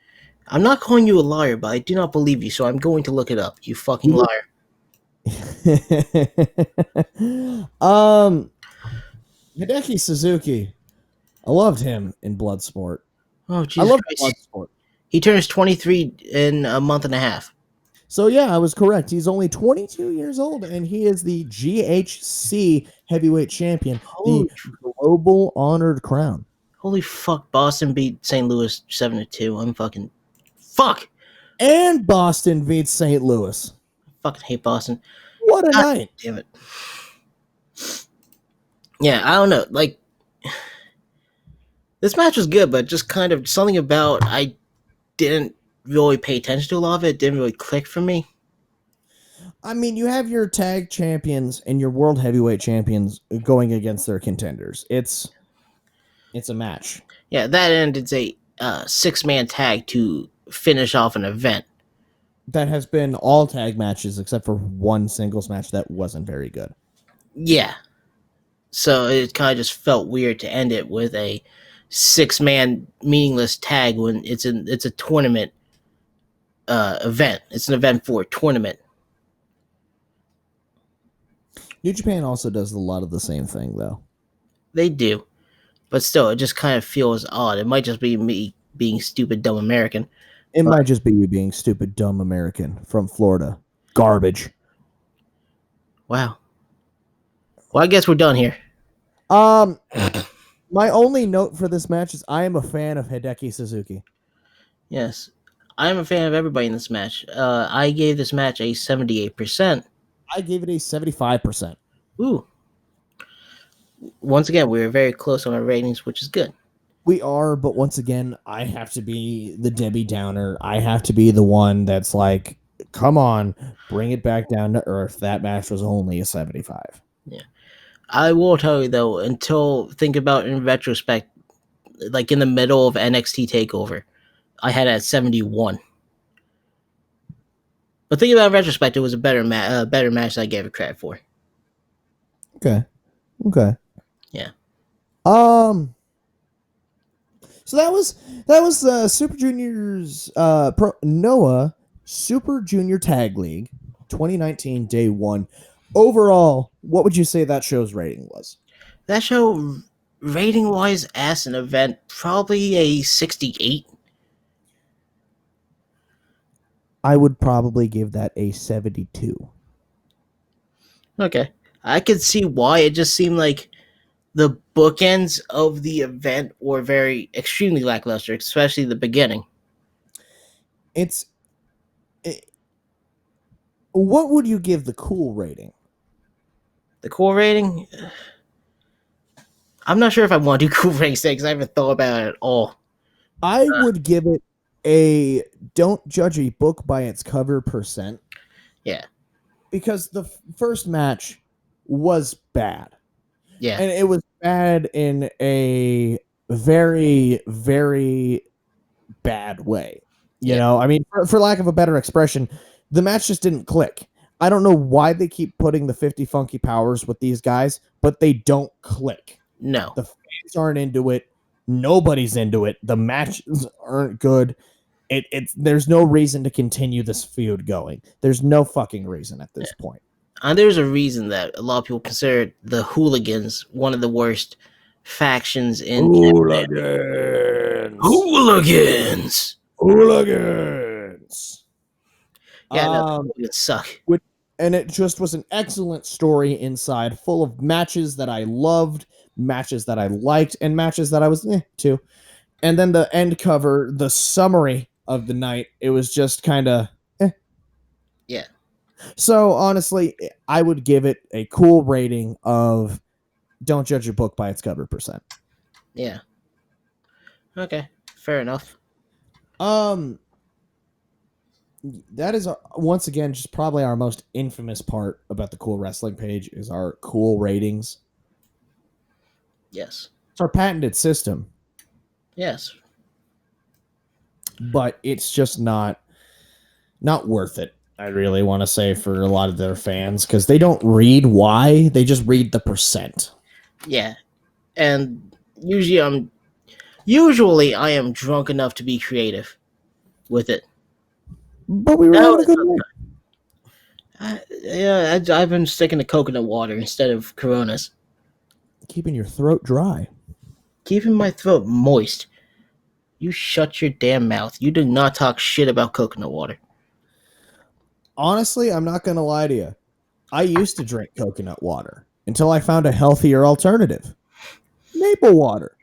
I'm not calling you a liar, but I do not believe you, so I'm going to look it up. You fucking liar. Hideki Suzuki. I loved him in Bloodsport. Oh I Jesus love Christ! Bloodsport. He turns 23 in a month and a half. So yeah, I was correct. He's only 22 years old, and he is the GHC heavyweight champion, Holy, the global honored crown. holy fuck! Boston beat St. Louis 7-2. I'm fucking fuck. And Boston beats St. Louis. I fucking hate Boston. What a God night! damn it. Yeah, I don't know. Like this match was good, but just kind of something about I didn't really pay attention to a lot of it. It didn't really click for me. I mean, you have your tag champions and your world heavyweight champions going against their contenders. It's a match. Yeah, that ended a 6-man tag to finish off an event. That has been all tag matches except for one singles match that wasn't very good. Yeah. So it kind of just felt weird to end it with a 6-man meaningless tag when it's a tournament event. It's an event for a tournament. New Japan also does a lot of the same thing, though. They do. But still, it just kind of feels odd. It might just be me being stupid, dumb American. It might just be you being stupid, dumb American from Florida. Garbage. Wow. Well, I guess we're done here. My only note for this match is I am a fan of Hideki Suzuki. Yes. I am a fan of everybody in this match. I gave this match a 78%. I gave it a 75%. Ooh. Once again, we were very close on our ratings, which is good. We are, but once again, I have to be the Debbie Downer. I have to be the one that's like, come on, bring it back down to earth. That match was only a 75. Yeah. I will tell you though, think about in retrospect, like in the middle of NXT Takeover, I had it at 71. But thinking about in retrospect, it was a better match than I gave it credit for. Okay. Okay. Yeah. So that was Super Juniors Noah Super Junior Tag League 2019 Day 1. Overall, what would you say that show's rating was? That show, rating wise, as an event, probably a 68. I would probably give that a 72. Okay. I could see why. It just seemed like the bookends of the event were very extremely lackluster, especially the beginning. What would you give the cool rating? The cool rating, I'm not sure if I want to do cool ratings because I haven't thought about it at all. I would give it a don't judge a book by its cover %. Yeah. Because the first match was bad. Yeah. And it was bad in a very, very bad way. You know, I mean, for lack of a better expression, the match just didn't click. I don't know why they keep putting the 50 funky powers with these guys, but they don't click. No. The fans aren't into it. Nobody's into it. The matches aren't good. There's no reason to continue this feud going. There's no fucking reason at this point. And there's a reason that a lot of people consider the Hooligans one of the worst factions in Hooligans. Hooligans. Hooligans. Yeah, no, it suck. And it just was an excellent story inside, full of matches that I loved, matches that I liked, and matches that I was to. And then the end cover, the summary of the night, it was just kind of Yeah. So honestly, I would give it a cool rating of don't judge a book by its cover %. Yeah. Okay. Fair enough. That is once again just probably our most infamous part about the Cool Wrestling page is our cool ratings. Yes. It's our patented system. Yes. But it's just not worth it. I really want to say for a lot of their fans because they don't read why, they just read the %. Yeah. And usually I am drunk enough to be creative with it. But we were having a good night. I've been sticking to coconut water instead of Coronas. Keeping your throat dry. Keeping my throat moist. You shut your damn mouth. You do not talk shit about coconut water. Honestly, I'm not going to lie to you. I used to drink coconut water until I found a healthier alternative. Maple water.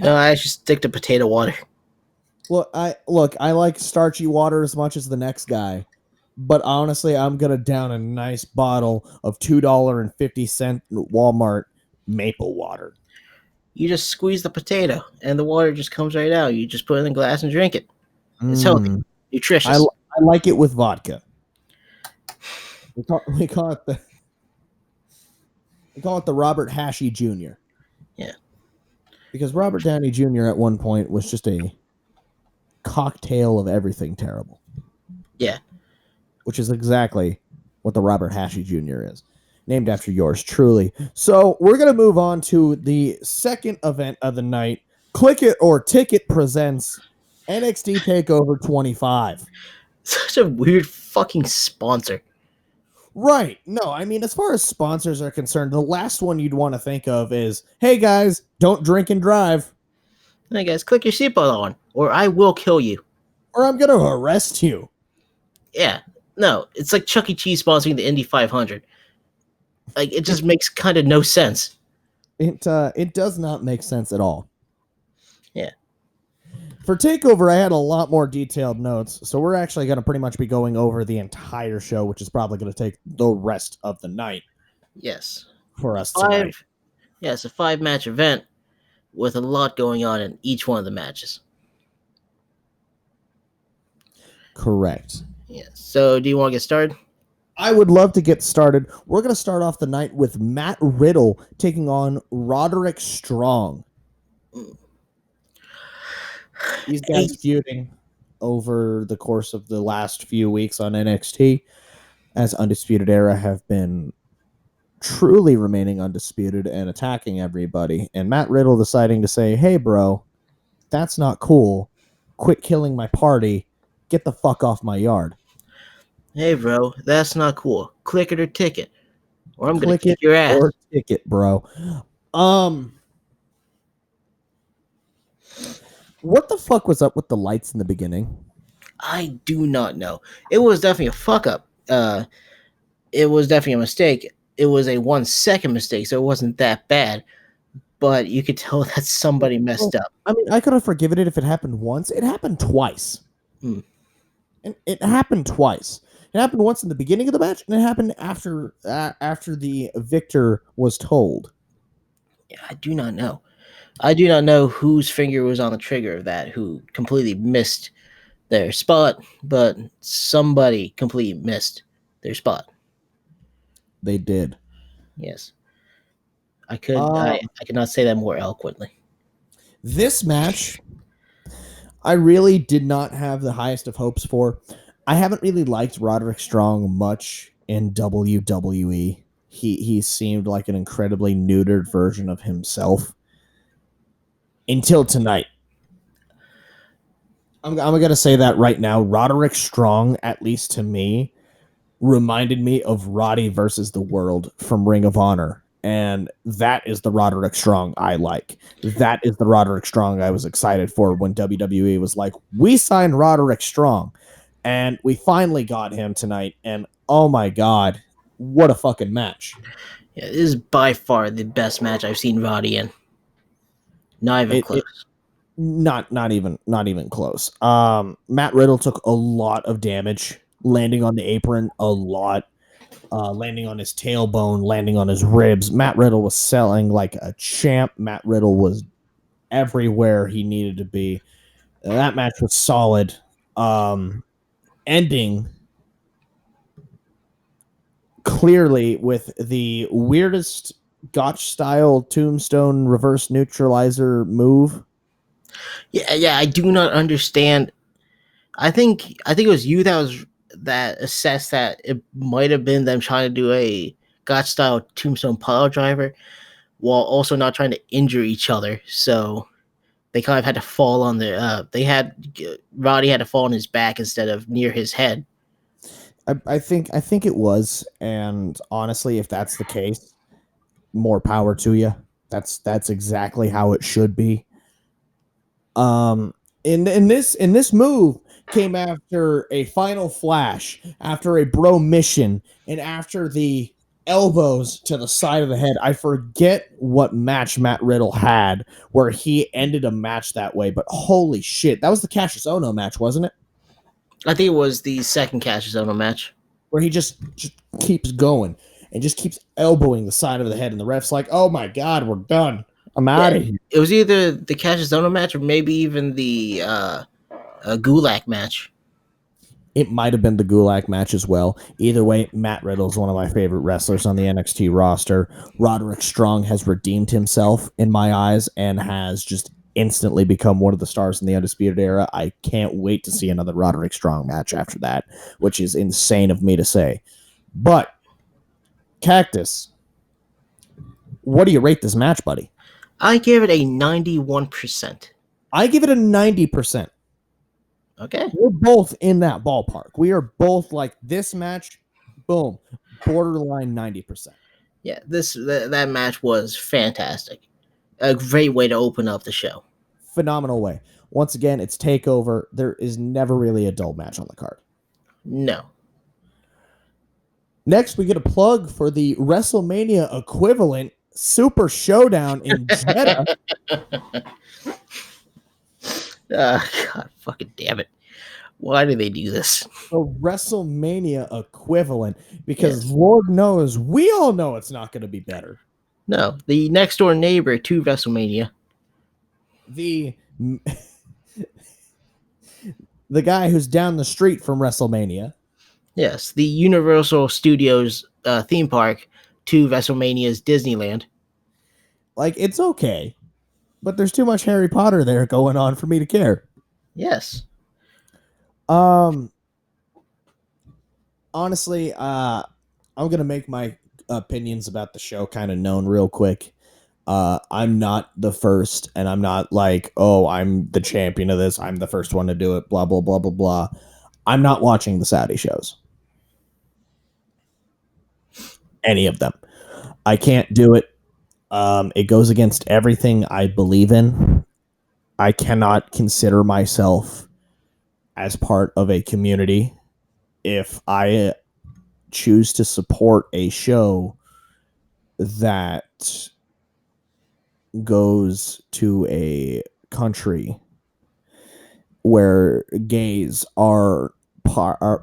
I just stick to potato water. Look, I like starchy water as much as the next guy, but honestly, I'm gonna down a nice bottle of $2.50 Walmart maple water. You just squeeze the potato, and the water just comes right out. You just put it in a glass and drink it. It's healthy, nutritious. I like it with vodka. We call it the Robert Hashy Jr. Yeah, because Robert Downey Jr. at one point was just a cocktail of everything terrible. Yeah. Which is exactly what the Robert Hashy Jr. is. Named after yours, truly. So we're going to move on to the second event of the night. Click It or Ticket presents NXT Takeover 25. Such a weird fucking sponsor. Right. No, I mean, as far as sponsors are concerned, the last one you'd want to think of is, hey guys, don't drink and drive. Hey guys, click your seatbelt on, or I will kill you. Or I'm going to arrest you. Yeah. No, it's like Chuck E. Cheese sponsoring the Indy 500. Like, it just makes kind of no sense. It does not make sense at all. Yeah. For TakeOver, I had a lot more detailed notes, so we're actually going to pretty much be going over the entire show, which is probably going to take the rest of the night. Yes. For us tonight. Yeah, it's a 5-match event with a lot going on in each one of the matches. Correct. Yeah. So, do you want to get started? I would love to get started. We're going to start off the night with Matt Riddle taking on Roderick Strong. These guys feuding over the course of the last few weeks on NXT, as Undisputed Era have been truly remaining undisputed and attacking everybody. And Matt Riddle deciding to say, hey, bro, that's not cool. Quit killing my party. Get the fuck off my yard. Hey, bro, that's not cool. Click it or ticket, or I'm gonna Click kick it your ass. or ticket, bro. What the fuck was up with the lights in the beginning? I do not know. It was definitely a fuck up. It was definitely a mistake. It was a 1 second mistake, so it wasn't that bad. But you could tell that somebody messed up. I mean, I could have forgiven it if it happened once. It happened twice. Hmm. And it happened twice. It happened once in the beginning of the match, and it happened after the victor was told. Yeah, I do not know. I do not know whose finger was on the trigger of that, who completely missed their spot, but somebody completely missed their spot. They did. Yes. I could not say that more eloquently. This match, I really did not have the highest of hopes for. I haven't really liked Roderick Strong much in WWE. He seemed like an incredibly neutered version of himself until tonight. I'm going to say that right now. Roderick Strong, at least to me, reminded me of Roddy versus the World from Ring of Honor. And that is the Roderick Strong I like. That is the Roderick Strong I was excited for when WWE was like, we signed Roderick Strong. And we finally got him tonight. And oh my God, what a fucking match. Yeah, this is by far the best match I've seen Roddy in. Not even close. Not even close. Matt Riddle took a lot of damage, landing on the apron a lot. Landing on his tailbone, landing on his ribs. Matt Riddle was selling like a champ. Matt Riddle was everywhere he needed to be. That match was solid. Ending clearly with the weirdest Gotch style tombstone reverse neutralizer move. Yeah, I do not understand. I think it was you that assessed that it might have been them trying to do a Gotch style tombstone pile driver while also not trying to injure each other. So they kind of had to fall on their. Roddy had to fall on his back instead of near his head. I think it was, and honestly, if that's the case, more power to you. That's exactly how it should be. In this move came after a final flash, after a bro mission, and after the elbows to the side of the head. I forget what match Matt Riddle had where he ended a match that way, but holy shit, that was the Cassius Ohno match, wasn't it? I think it was the second Cassius Ohno match where he just keeps going and just keeps elbowing the side of the head, and the ref's like, "Oh my God, we're done. I'm out of here." It was either the Cassius Ohno match or maybe even the Gulak match. It might have been the Gulak match as well. Either way, Matt Riddle is one of my favorite wrestlers on the NXT roster. Roderick Strong has redeemed himself in my eyes and has just instantly become one of the stars in the Undisputed Era. I can't wait to see another Roderick Strong match after that, which is insane of me to say. But, Cactus, what do you rate this match, buddy? I give it a 91%. I give it a 90%. Okay. We're both in that ballpark. We are both like, this match, boom, borderline 90%. Yeah, that match was fantastic. A great way to open up the show. Phenomenal way. Once again, it's Takeover. There is never really a dull match on the card. No. Next, we get a plug for the WrestleMania equivalent Super Showdown in Jeddah. God, fucking damn it. Why do they do this? The WrestleMania equivalent, because Lord knows, we all know it's not going to be better. No, the next door neighbor to WrestleMania. The the guy who's down the street from WrestleMania. Yes, the Universal Studios theme park to WrestleMania's Disneyland. Like, it's okay, but there's too much Harry Potter there going on for me to care. Yes. Honestly, I'm gonna make my opinions about the show kind of known real quick. I'm not the first, and I'm not like, oh, I'm the champion of this. I'm the first one to do it. Blah blah blah blah blah. I'm not watching the Saudi shows. Any of them. I can't do it. It goes against everything I believe in. I cannot consider myself as part of a community if I choose to support a show that goes to a country where gays are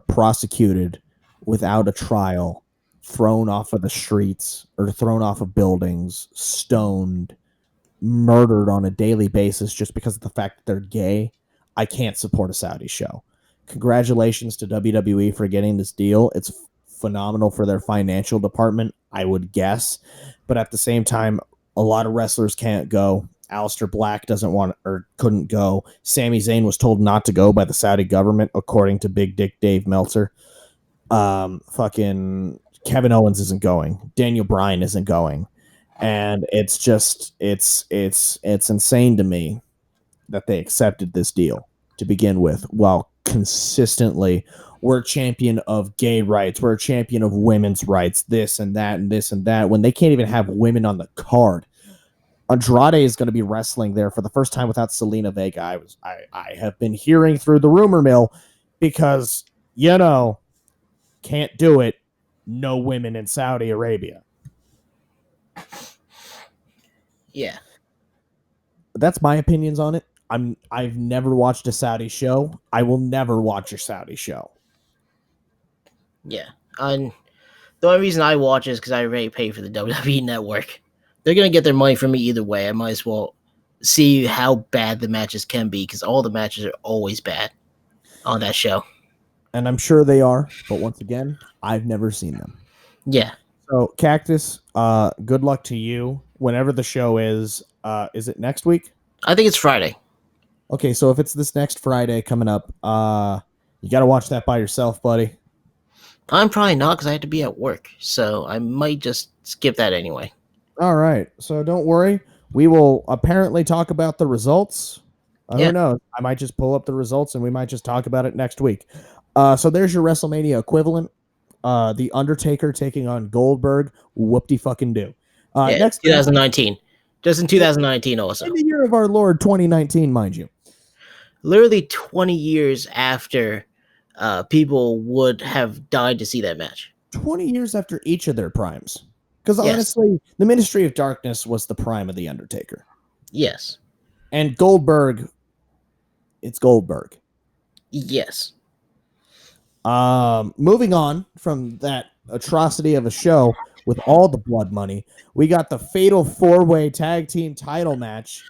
prosecuted without a trial, thrown off of the streets or thrown off of buildings, stoned, murdered on a daily basis just because of the fact that they're gay. I can't support a Saudi show. Congratulations to WWE for getting this deal. It's phenomenal for their financial department, I would guess. But at the same time, a lot of wrestlers can't go. Aleister Black doesn't want or couldn't go. Sami Zayn was told not to go by the Saudi government, according to Big Dick Dave Meltzer. Fucking Kevin Owens isn't going. Daniel Bryan isn't going. And it's just it's insane to me that they accepted this deal to begin with, while consistently we're a champion of gay rights, we're a champion of women's rights, this and that and this and that, when they can't even have women on the card. Andrade is going to be wrestling there for the first time without Selena Vega. I have been hearing through the rumor mill because, can't do it. No women in Saudi Arabia. Yeah. That's my opinions on it. I've never watched a Saudi show. I will never watch a Saudi show. Yeah. And the only reason I watch is because I already pay for the WWE network. They're going to get their money from me either way. I might as well see how bad the matches can be, because all the matches are always bad on that show. And I'm sure they are, but once again, I've never seen them. Yeah. So, Cactus, good luck to you. Whenever the show is it next week? I think it's Friday. Okay, so if it's this next Friday coming up, you got to watch that by yourself, buddy. I'm probably not, because I have to be at work, so I might just skip that anyway. All right, so don't worry. We will apparently talk about the results. Yeah. Who knows? I might just pull up the results and we might just talk about it next week. So there's your WrestleMania equivalent. The Undertaker taking on Goldberg. Whoop-de-fucking-do. Yeah, Next 2019. Just in 2019 also. in the year of our Lord 2019, mind you. Literally 20 years after people would have died to see that match. 20 years after each of their primes. Because Yes. honestly, the Ministry of Darkness was the prime of The Undertaker. Yes. And Goldberg, it's Goldberg. Yes. Moving on from that atrocity of a show with all the blood money, we got the Fatal 4-Way Tag Team title match.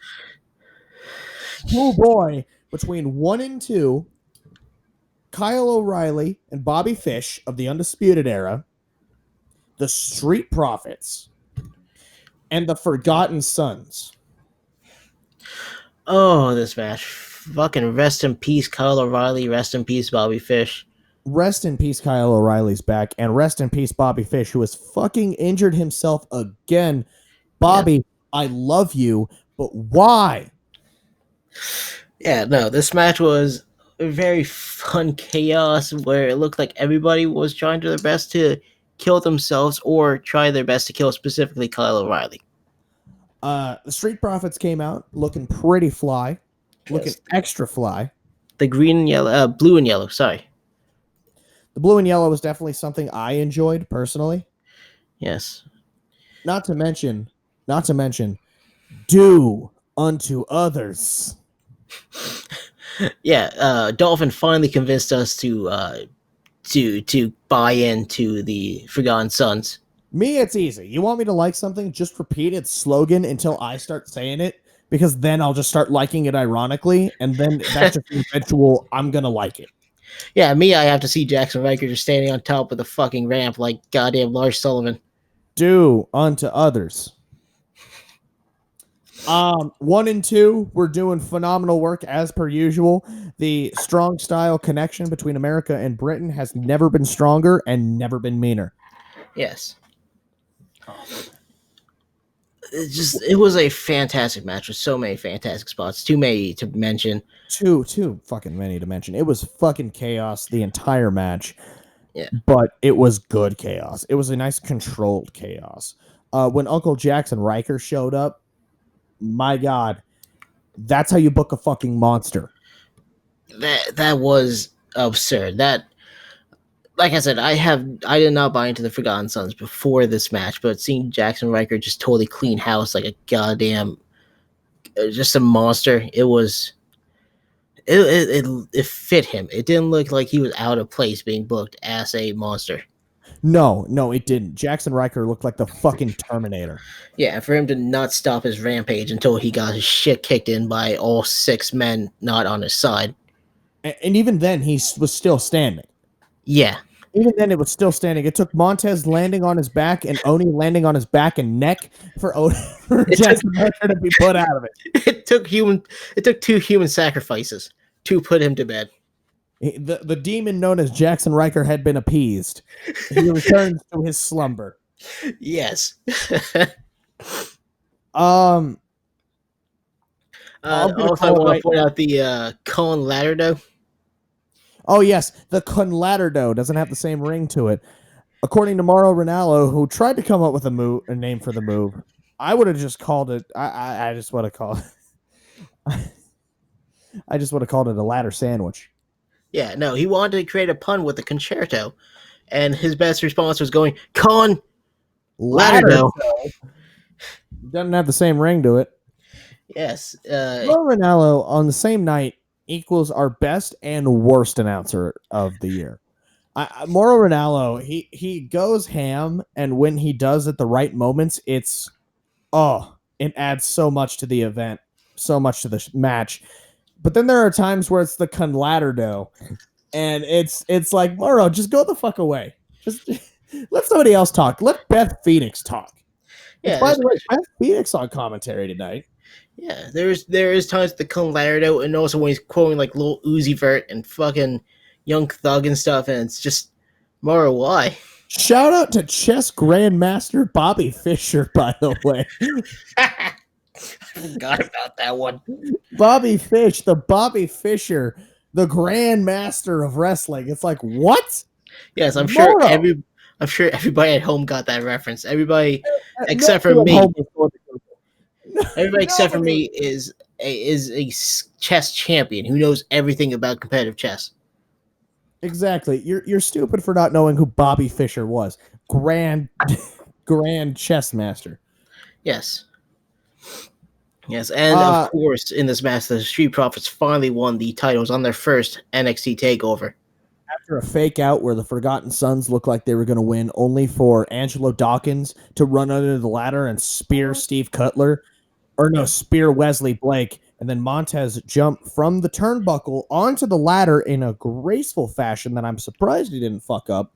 Oh boy, between 1 and 2, Kyle O'Reilly and Bobby Fish of the Undisputed Era, the Street Profits, and the Forgotten Sons. Oh, this match. Fucking rest in peace, Kyle O'Reilly. Rest in peace, Bobby Fish. Rest in peace, Kyle O'Reilly's back. And rest in peace, Bobby Fish, who has fucking injured himself again. Bobby, yeah. I love you, but why? Yeah, no, this match was a very fun chaos where it looked like everybody was trying their best to kill themselves or try their best to kill specifically Kyle O'Reilly. The Street Profits came out looking pretty fly, looking extra fly. The green and yellow, blue and yellow, sorry. The blue and yellow was definitely something I enjoyed personally. Yes. Not to mention, do unto others. Yeah, Dolphin finally convinced us to buy into the Forgotten Sons. Me, it's easy. You want me to like something, just repeat its slogan until I start saying it, because then I'll just start liking it ironically, and then that's just an eventual, I'm going to like it. Yeah, me, I have to see Jackson Riker just standing on top of the fucking ramp like goddamn Lars Sullivan. Do unto others. 1 and 2, we're doing phenomenal work as per usual. The strong style connection between America and Britain has never been stronger and never been meaner. Yes. It was a fantastic match with so many fantastic spots. Too many to mention. Too fucking many to mention. It was fucking chaos the entire match. Yeah. But it was good chaos. It was a nice controlled chaos. When Uncle Jackson Riker showed up, my God, that's how you book a fucking monster. That was absurd. That, like I said, I did not buy into the Forgotten Sons before this match, but seeing Jackson Riker just totally clean house like a goddamn just a monster, it fit him. It didn't look like he was out of place being booked as a monster. No, it didn't. Jackson Riker looked like the fucking Terminator. Yeah, for him to not stop his rampage until he got his shit kicked in by all 6 men not on his side. And even then, he was still standing. Yeah. Even then, it was still standing. It took Montez landing on his back and Oni landing on his back and neck for Jackson Riker to be put out of it. It took 2 human sacrifices to put him to bed. The demon known as Jackson Riker had been appeased. He returns to his slumber. Yes. Also, I want to point out the Colin Ladderdo. Oh, yes. The Conlatterdo doesn't have the same ring to it. According to Mauro Ranallo, who tried to come up with a name for the move, I would have just called it. I just want to call it. I just would have called it a ladder sandwich. Yeah, no, he wanted to create a pun with the concerto, and his best response was going, Con Ladderdo. Doesn't have the same ring to it. Yes. Mauro Ranallo on the same night equals our best and worst announcer of the year. Mauro Ranallo, he goes ham, and when he does at the right moments, it adds so much to the event, so much to the match. But then there are times where it's the Conlatterdo, and it's like, Mauro, just go the fuck away. Just let somebody else talk. Let Beth Phoenix talk. Yeah. By the way, Beth Phoenix on commentary tonight. Yeah, there is times the Conlatterdo, and also when he's quoting like Lil Uzi Vert and fucking Young Thug and stuff, and it's just, Mauro, why? Shout out to chess grandmaster Bobby Fischer, by the way. I forgot about that one. Bobby Fish, the Bobby Fischer, the grandmaster of wrestling. It's like, what? Yes, I'm sure everybody at home got that reference. Everybody except for me. Everybody except for me is a chess champion who knows everything about competitive chess. Exactly. You're stupid for not knowing who Bobby Fischer was. Grand chess master. Yes. Yes, and of course, in this match, the Street Profits finally won the titles on their first NXT Takeover. After a fake out where the Forgotten Sons looked like they were going to win, only for Angelo Dawkins to run under the ladder and spear Steve Cutler, spear Wesley Blake, and then Montez jump from the turnbuckle onto the ladder in a graceful fashion that I'm surprised he didn't fuck up,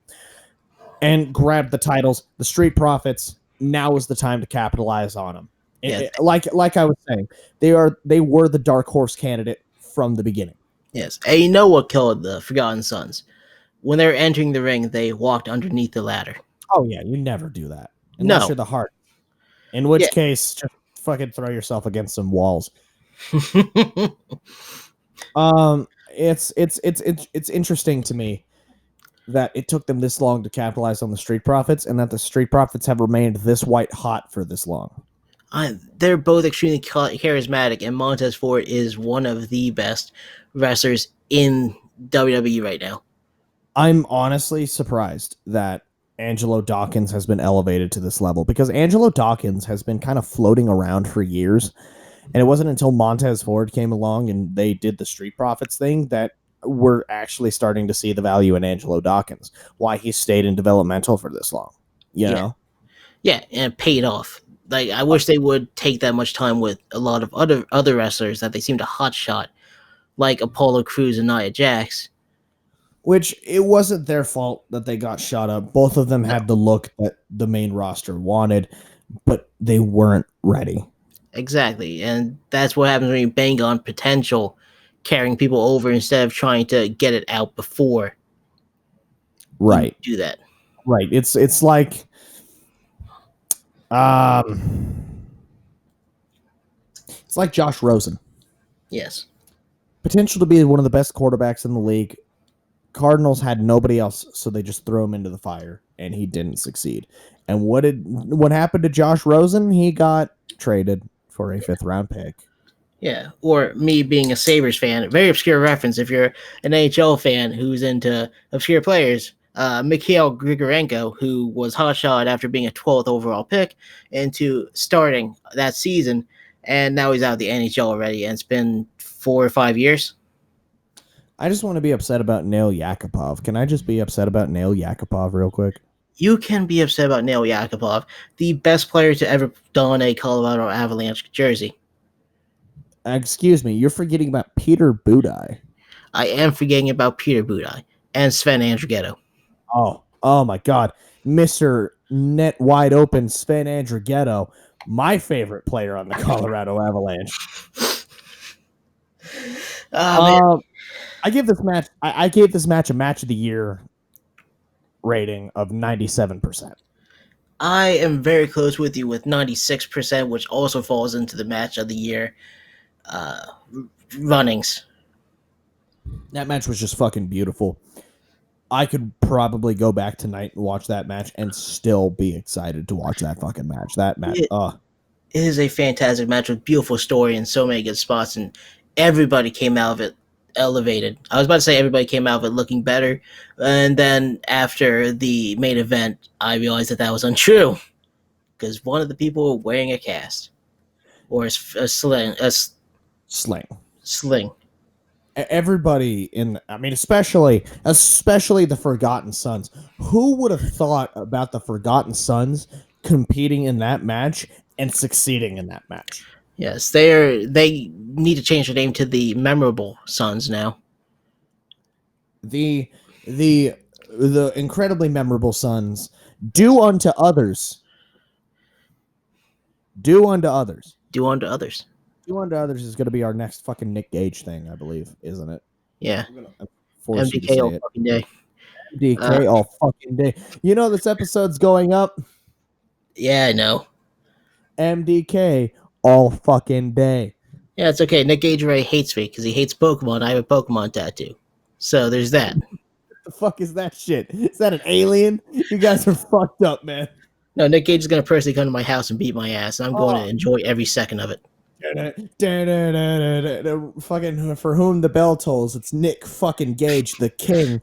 and grab the titles. The Street Profits, now is the time to capitalize on them. Yeah. Like I was saying, they were the dark horse candidate from the beginning. Yes, and you know what killed the Forgotten Sons? When they were entering the ring, they walked underneath the ladder. Oh yeah, you never do that unless you're the Heart. In which case, just fucking throw yourself against some walls. It's interesting to me that it took them this long to capitalize on the Street Profits, and that the Street Profits have remained this white hot for this long. They're both extremely charismatic, and Montez Ford is one of the best wrestlers in WWE right now. I'm honestly surprised that Angelo Dawkins has been elevated to this level, because Angelo Dawkins has been kind of floating around for years, and it wasn't until Montez Ford came along and they did the Street Profits thing that we're actually starting to see the value in Angelo Dawkins, why he stayed in developmental for this long, you know? Yeah, and it paid off. Like I wish they would take that much time with a lot of other wrestlers that they seem to hotshot, like Apollo Crews and Nia Jax. Which it wasn't their fault that they got shot up. Both of them No, had the look that the main roster wanted, but they weren't ready. exactly, and that's what happens when you bang on potential, carrying people over instead of trying to get it out before Right. you do that. Right. It's like um it's like Josh Rosen. Yes. Potential to be one of the best quarterbacks in the league. Cardinals had nobody else, so they just threw him into the fire, and he didn't succeed. And what happened to Josh Rosen? He got traded for a 5th-round pick. Yeah, or me being a Sabres fan, very obscure reference if you're an NHL fan who's into obscure players. Mikhail Grigorenko, who was hotshot after being a 12th overall pick into starting that season, and now he's out of the NHL already, and it's been 4 or 5 years. I just want to be upset about Nail Yakupov. Can I just be upset about Nail Yakupov real quick? You can be upset about Nail Yakupov, the best player to ever don a Colorado Avalanche jersey. Excuse me, you're forgetting about Peter Budaj. I am forgetting about Peter Budaj and Sven Andrighetto. Oh my God, Mr. Net Wide Open Sven Andrighetto, my favorite player on the Colorado Avalanche. Man. I gave this match. I gave this match a match of the year rating of 97%. I am very close with you with 96%, which also falls into the match of the year uh, runnings. That match was just fucking beautiful. I could probably go back tonight and watch that match and still be excited to watch that fucking match. That match, It is a fantastic match with beautiful story and so many good spots, and everybody came out of it elevated. I was about to say everybody came out of it looking better, and then after the main event, I realized that was untrue because one of the people were wearing a cast or a sling. Sling. Everybody especially the Forgotten Sons. Who would have thought about the Forgotten Sons competing in that match and succeeding in that match? Yes, they need to change their name to the Memorable Sons now. The incredibly memorable Sons. Do unto others. Do unto others. Do unto others. Do unto others is going to be our next fucking Nick Gage thing, I believe, isn't it? Yeah. I'm gonna force you to MDK say all it. fucking day. MDK all fucking day. You know this episode's going up. Yeah, I know. MDK all fucking day. Yeah, it's okay. Nick Gage already hates me because he hates Pokemon. I have a Pokemon tattoo. So there's that. What the fuck is that shit? Is that an alien? You guys are fucked up, man. No, Nick Gage is going to personally come to my house and beat my ass, and I'm going to enjoy every second of it. Fucking for whom the bell tolls, it's Nick fucking Gage, the king.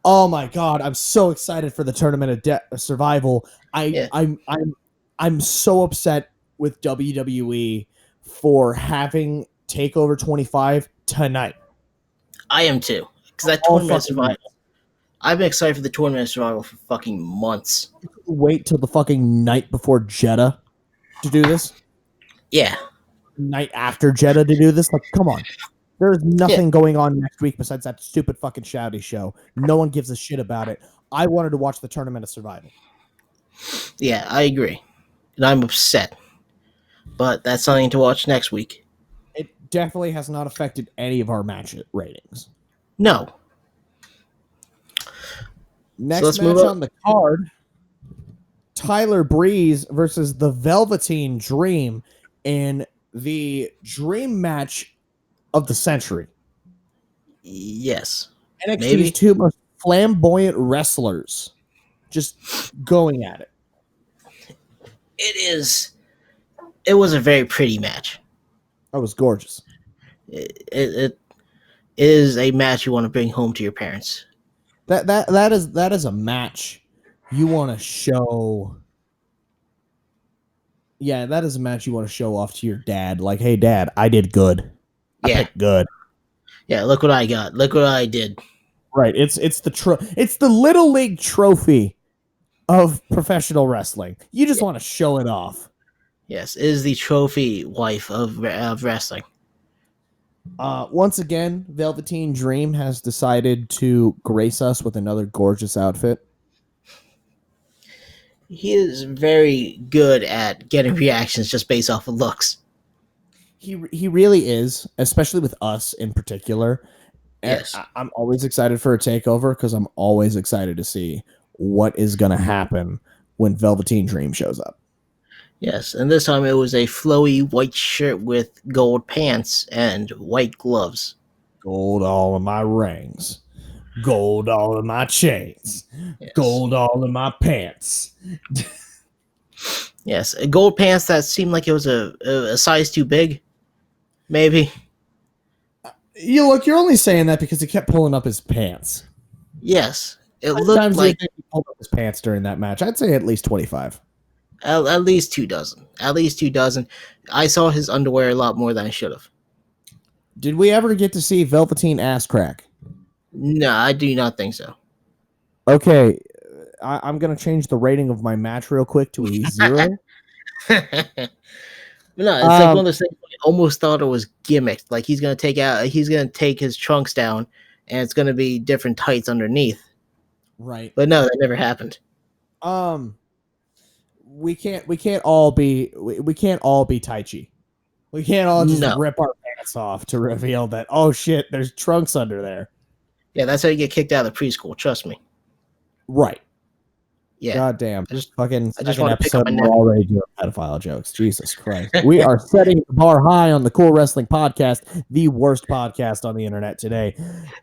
Oh my god, I'm so excited for the tournament of survival. I'm so upset with WWE for having Takeover 25 tonight. I am too, because that tournament of survival. I've been excited for the tournament of survival for fucking months. Wait till the fucking night before Jeddah to do this. Yeah. Night after Jeddah to do this. Like, come on. There's nothing going on next week besides that stupid fucking shouty show. No one gives a shit about it. I wanted to watch the tournament of survival. Yeah, I agree. And I'm upset. But that's something to watch next week. It definitely has not affected any of our match ratings. No. Next match on the card, Tyler Breeze versus the Velveteen Dream in the dream match of the century. Yes. NXT's two most flamboyant wrestlers just going at it. It was a very pretty match. That was gorgeous. It is a match you want to bring home to your parents. That is a match you want to show. Yeah, that is a match you want to show off to your dad. Like, hey, Dad, I did good. I picked good. Yeah, look what I got. Look what I did. Right. It's the Little League trophy of professional wrestling. You just Yeah. want to show it off. Yes, is the trophy wife of wrestling. Once again, Velveteen Dream has decided to grace us with another gorgeous outfit. He is very good at getting reactions just based off of looks. He really is, especially with us in particular. Yes. I'm always excited for a takeover because I'm always excited to see what is going to happen when Velveteen Dream shows up. Yes, and this time it was a flowy white shirt with gold pants and white gloves. Gold all in my rings, gold all in my chains, Yes. gold all in my pants. Yes, gold pants that seemed like it was a size too big, maybe. You're only saying that because he kept pulling up his pants. Yes, it How many looked times do you like think he pulled up his pants during that match? I'd say at least 25. at least 2 dozen. At least 2 dozen. I saw his underwear a lot more than I should have. Did we ever get to see Velveteen ass crack? No, I do not think so. Okay, I'm going to change the rating of my match real quick to a 0. No, it's like one of those things. I almost thought it was gimmicked. Like he's gonna take his trunks down, and it's gonna be different tights underneath. Right. But no, that never happened. We can't all be Taichi. We can't all just No. rip our pants off to reveal that, oh shit, there's trunks under there. Yeah, that's how you get kicked out of the preschool. Trust me. Right. Yeah. God damn. I just Fucking I just second want to pick up episode, my we're neck. already doing pedophile jokes. Jesus Christ. We are setting the bar high on the Cool Wrestling Podcast, the worst podcast on the internet today.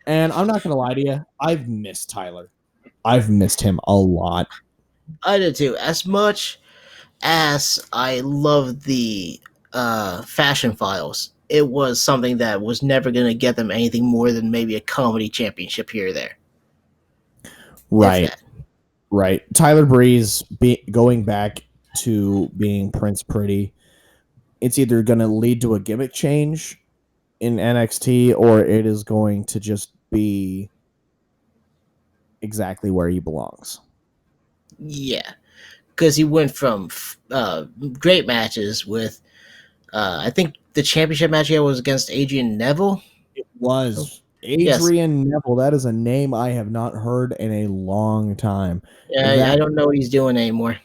And I'm not going to lie to you, I've missed Tyler. I've missed him a lot. I did too. As much as I love the fashion files, it was something that was never going to get them anything more than maybe a comedy championship here or there. Right. Right. Tyler Breeze going back to being Prince Pretty. It's either going to lead to a gimmick change in NXT or it is going to just be exactly where he belongs. Yeah, because he went from great matches with, I think the championship match he had was against Adrian Neville. It was Adrian Neville. That is a name I have not heard in a long time. Yeah, I don't know what he's doing anymore.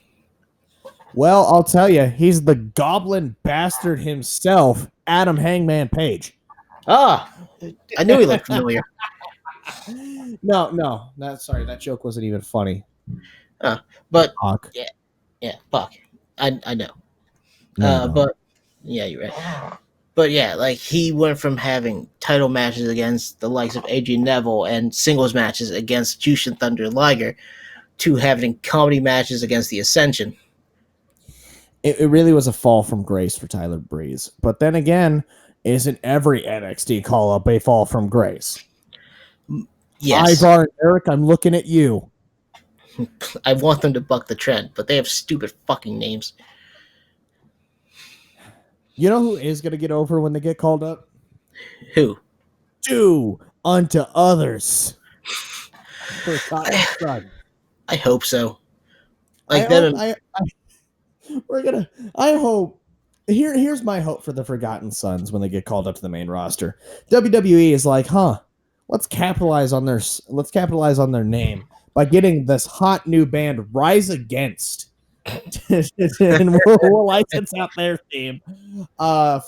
Well, I'll tell you, he's the goblin bastard himself, Adam Hangman Page. Ah, I knew he looked familiar. No, sorry, that joke wasn't even funny. But Fuck. yeah, fuck. I know. No. But yeah, you're right. But yeah, like he went from having title matches against the likes of Adrian Neville and singles matches against Jushin Thunder Liger to having comedy matches against the Ascension. It really was a fall from grace for Tyler Breeze. But then again, isn't every NXT call up a fall from grace? Yes. Ivar and Eric, I'm looking at you. I want them to buck the trend, but they have stupid fucking names. You know who is going to get over when they get called up? Who? Do unto others. I hope so. Here's my hope for the Forgotten Sons when they get called up to the main roster. WWE is like, let's capitalize on their name by getting this hot new band, Rise Against. And we'll license out their theme. I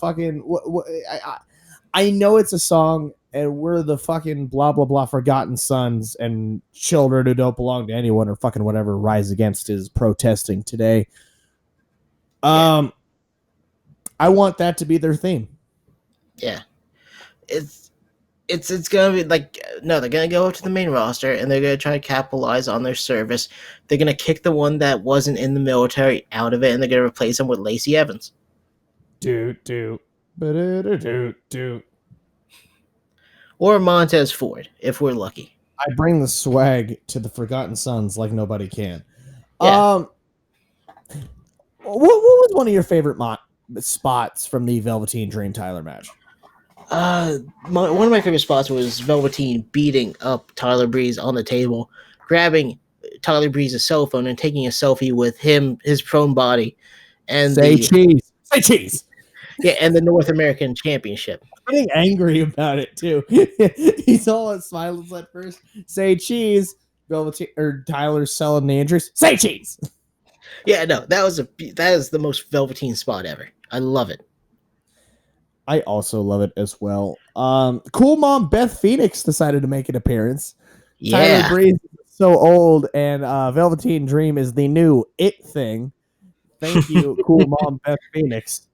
know it's a song, and we're the fucking blah blah blah Forgotten Sons and children who don't belong to anyone or fucking whatever Rise Against is protesting today. I want that to be their theme. Yeah, it's gonna be like, no, they're gonna go up to the main roster and they're gonna try to capitalize on their service. They're gonna kick the one that wasn't in the military out of it, and they're gonna replace him with Lacey Evans. Or Montez Ford, if we're lucky. I bring the swag to the Forgotten Sons like nobody can. Yeah. What was one of your favorite spots from the Velveteen Dream Tyler match? One of my favorite spots was Velveteen beating up Tyler Breeze on the table, grabbing Tyler Breeze's cell phone and taking a selfie with his prone body, and Say cheese. Say cheese. and the North American Championship. Getting angry about it too. He's all smiles at first. Say cheese. Velveteen or Tyler's selling the interest. Say cheese. Yeah, no, that is the most Velveteen spot ever. I love it. I also love it as well. Cool mom Beth Phoenix decided to make an appearance. Tyler Yeah, Breeze is so old, and Velveteen Dream is the new it thing. Thank you, cool mom Beth Phoenix.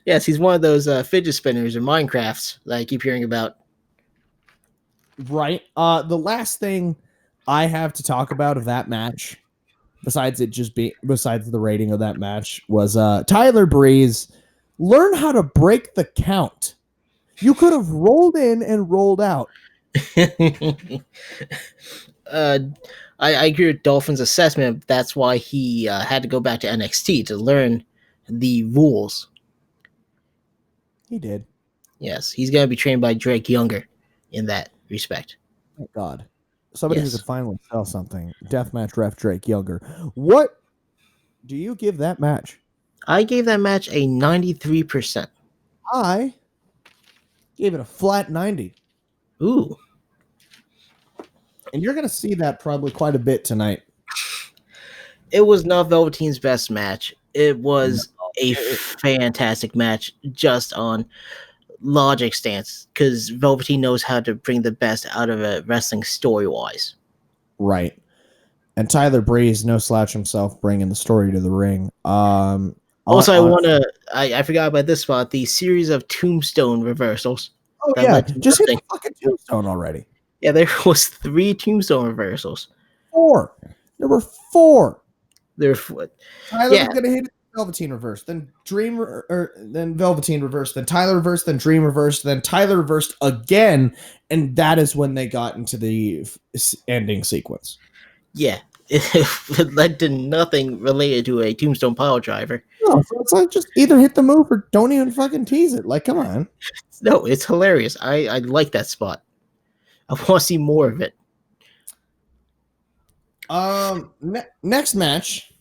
yes, he's one of those fidget spinners in Minecrafts that I keep hearing about. Right. The last thing I have to talk about of that match, besides the rating of that match, was Tyler Breeze learn how to break the count. You could have rolled in and rolled out. uh, I agree with Dolphin's assessment. That's why he had to go back to NXT to learn the rules. He did. Yes, he's going to be trained by Drake Younger in that respect. Thank God. Somebody who Yes. could finally sell something. Deathmatch ref Drake Younger. What do you give that match? I gave that match a 93%. I gave it a flat 90. Ooh. And you're going to see that probably quite a bit tonight. It was not Velveteen's best match. It was a fantastic match just on logic stance because Velveteen knows how to bring the best out of a wrestling story-wise. Right. And Tyler Breeze, no slouch himself, bringing the story to the ring. Also, I forgot about this spot, the series of tombstone reversals. Oh, that yeah. led to Just hit nothing. the fucking tombstone already. Yeah, there was 3 tombstone reversals. 4. There were 4. Tyler was going to hit Velveteen reverse, then then Velveteen reverse, then Tyler reverse, then Dream reverse, then Tyler reversed again, and that is when they got into the ending sequence. Yeah, it led to nothing related to a tombstone pile driver. No, so it's like just either hit the move or don't even fucking tease it. Like, come on. No, it's hilarious. I like that spot. I want to see more of it. Next match.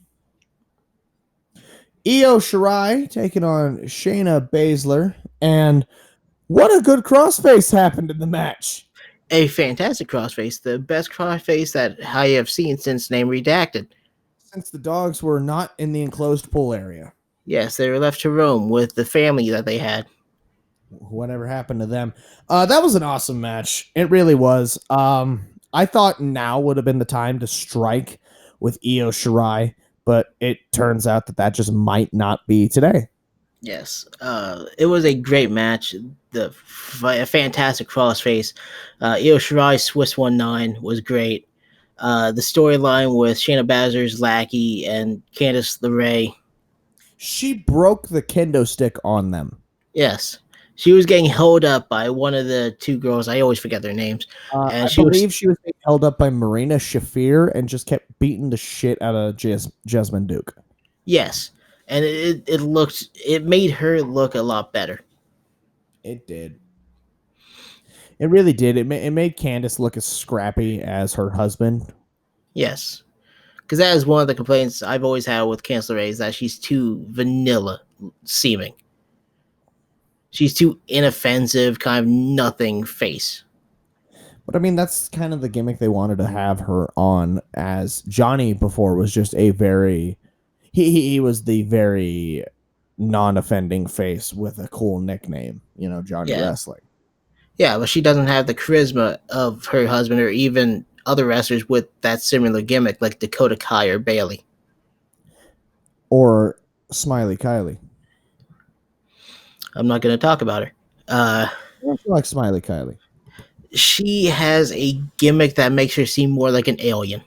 Io Shirai taking on Shayna Baszler, and what a good crossface happened in the match. A fantastic crossface, the best crossface that I have seen since Name Redacted. Since the dogs were not in the enclosed pool area. Yes, they were left to roam with the family that they had. Whatever happened to them. That was an awesome match. It really was. I thought now would have been the time to strike with Io Shirai, but it turns out that just might not be today. Yes, it was a great match. A fantastic crossface. Io Shirai Swiss 1-9 was great. The storyline with Shayna Baszler's lackey and Candice LeRae. She broke the kendo stick on them. Yes. She was getting held up by one of the 2 girls. I always forget their names. And she was being held up by Marina Shafir and just kept beating the shit out of Jasmine Duke. Yes. And it made her look a lot better. It did. It really did. It made Candice look as scrappy as her husband. Yes. Because that is one of the complaints I've always had with Candice LeRae is that she's too vanilla seeming. She's too inoffensive, kind of nothing face. But I mean, that's kind of the gimmick they wanted to have her on, as Johnny before was just a very... He was the very non-offending face with a cool nickname, Johnny Wrestling. Yeah, but she doesn't have the charisma of her husband or even other wrestlers with that similar gimmick like Dakota Kai or Bailey. Or Smiley Kylie. I'm not going to talk about her. I don't feel like Smiley Kylie. She has a gimmick that makes her seem more like an alien.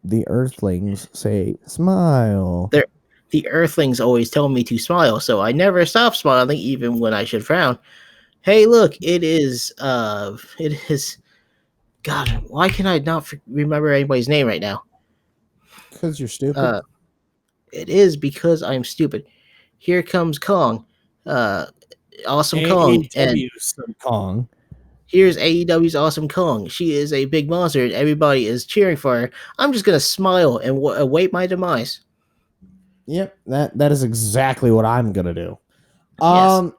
The Earthlings say smile. The Earthlings always tell me to smile, so I never stop smiling even when I should frown. Hey, look, it is, God, why can I not remember anybody's name right now? Because you're stupid. It is because I'm stupid. Here comes Kong. Awesome Kong. And Kong. Here's AEW's Awesome Kong. She is a big monster, and everybody is cheering for her. I'm just gonna smile and await my demise. Yep, that is exactly what I'm gonna do. Yes,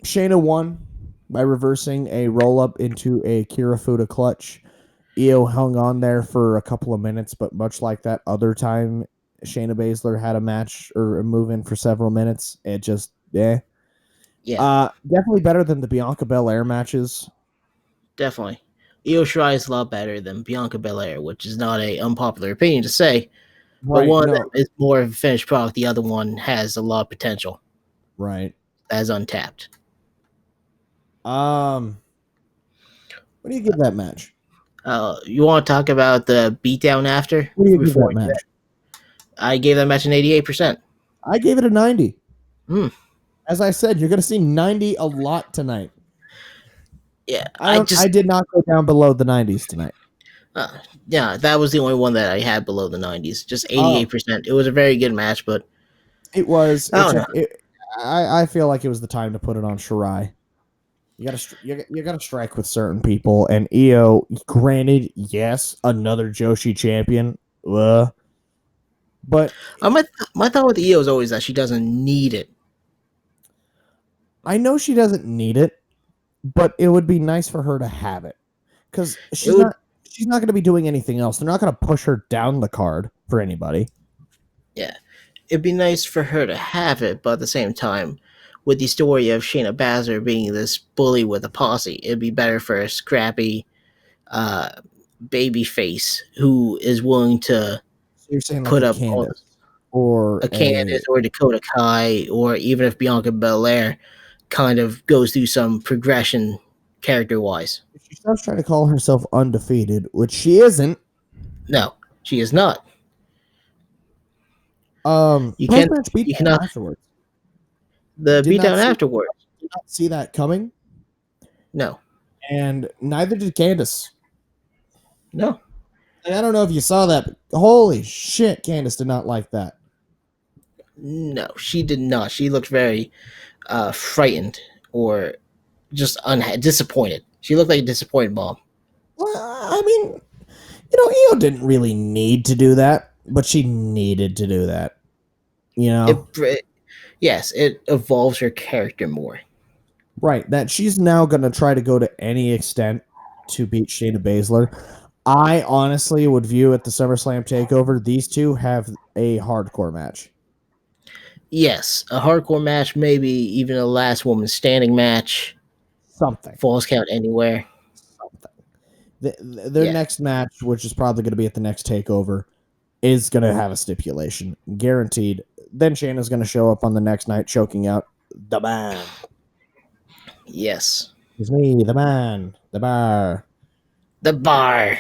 Shayna won by reversing a roll up into a Kirifuda clutch. Io hung on there for a couple of minutes, but much like that other time Shayna Baszler had a match or a move in for several minutes, it just yeah, definitely better than the Bianca Belair matches. definitely. Io Shirai is a lot better than Bianca Belair, which is not a unpopular opinion to say. But Right, one of no, them is more of a finished product. The other one has a lot of potential right. as untapped. What do you give that match? You want to talk about the beatdown after? What do you give Before that match? I gave that match an 88%. I gave it a 90. Mm, As I said, you're going to see 90 a lot tonight. yeah, I did not go down below the 90s tonight. yeah, that was the only one that I had below the 90s. Just Oh, 88%. It was a very good match, but it was. I don't know. I feel like it was the time to put it on Shirai. You gotta strike with certain people, and Io. Granted, yes, another Joshi champion, but My thought with Io is always that she doesn't need it. I know she doesn't need it. But it would be nice for her to have it because It would, she's not going to be doing anything else. They're not going to push her down the card for anybody. yeah, it'd be nice for her to have it, but at the same time, with the story of Shayna Baszler being this bully with a posse, it'd be better for a scrappy uh, baby face who is willing to So you're saying like put a up all Candace or a a Candice or Dakota Kai, or even if Bianca Belair kind of goes through some progression character wise. if she starts trying to call herself undefeated, which she isn't. No, she is not. You Post can match you beatdown cannot afterwards. the Did not beatdown see afterward. did not see that coming, No, and neither did Candace. no, And I don't know if you saw that, but holy shit, Candace did not like that. no, she did not. She looked very frightened or just disappointed. She looked like a disappointed mom. Well, I mean, Io didn't really need to do that, but she needed to do that. Yes, it evolves her character more. Right? That she's now going to try to go to any extent to beat Shayna Baszler. I honestly would view at the SummerSlam Takeover, these two have a hardcore match. Yes, a hardcore match, maybe even a last woman standing match, Something. falls count anywhere. Something. Their Yeah, next match, which is probably going to be at the next Takeover, is going to have a stipulation. Guaranteed. Then Shayna's going to show up on the next night choking out the man. yes, It's me, the man, the bar. the bar,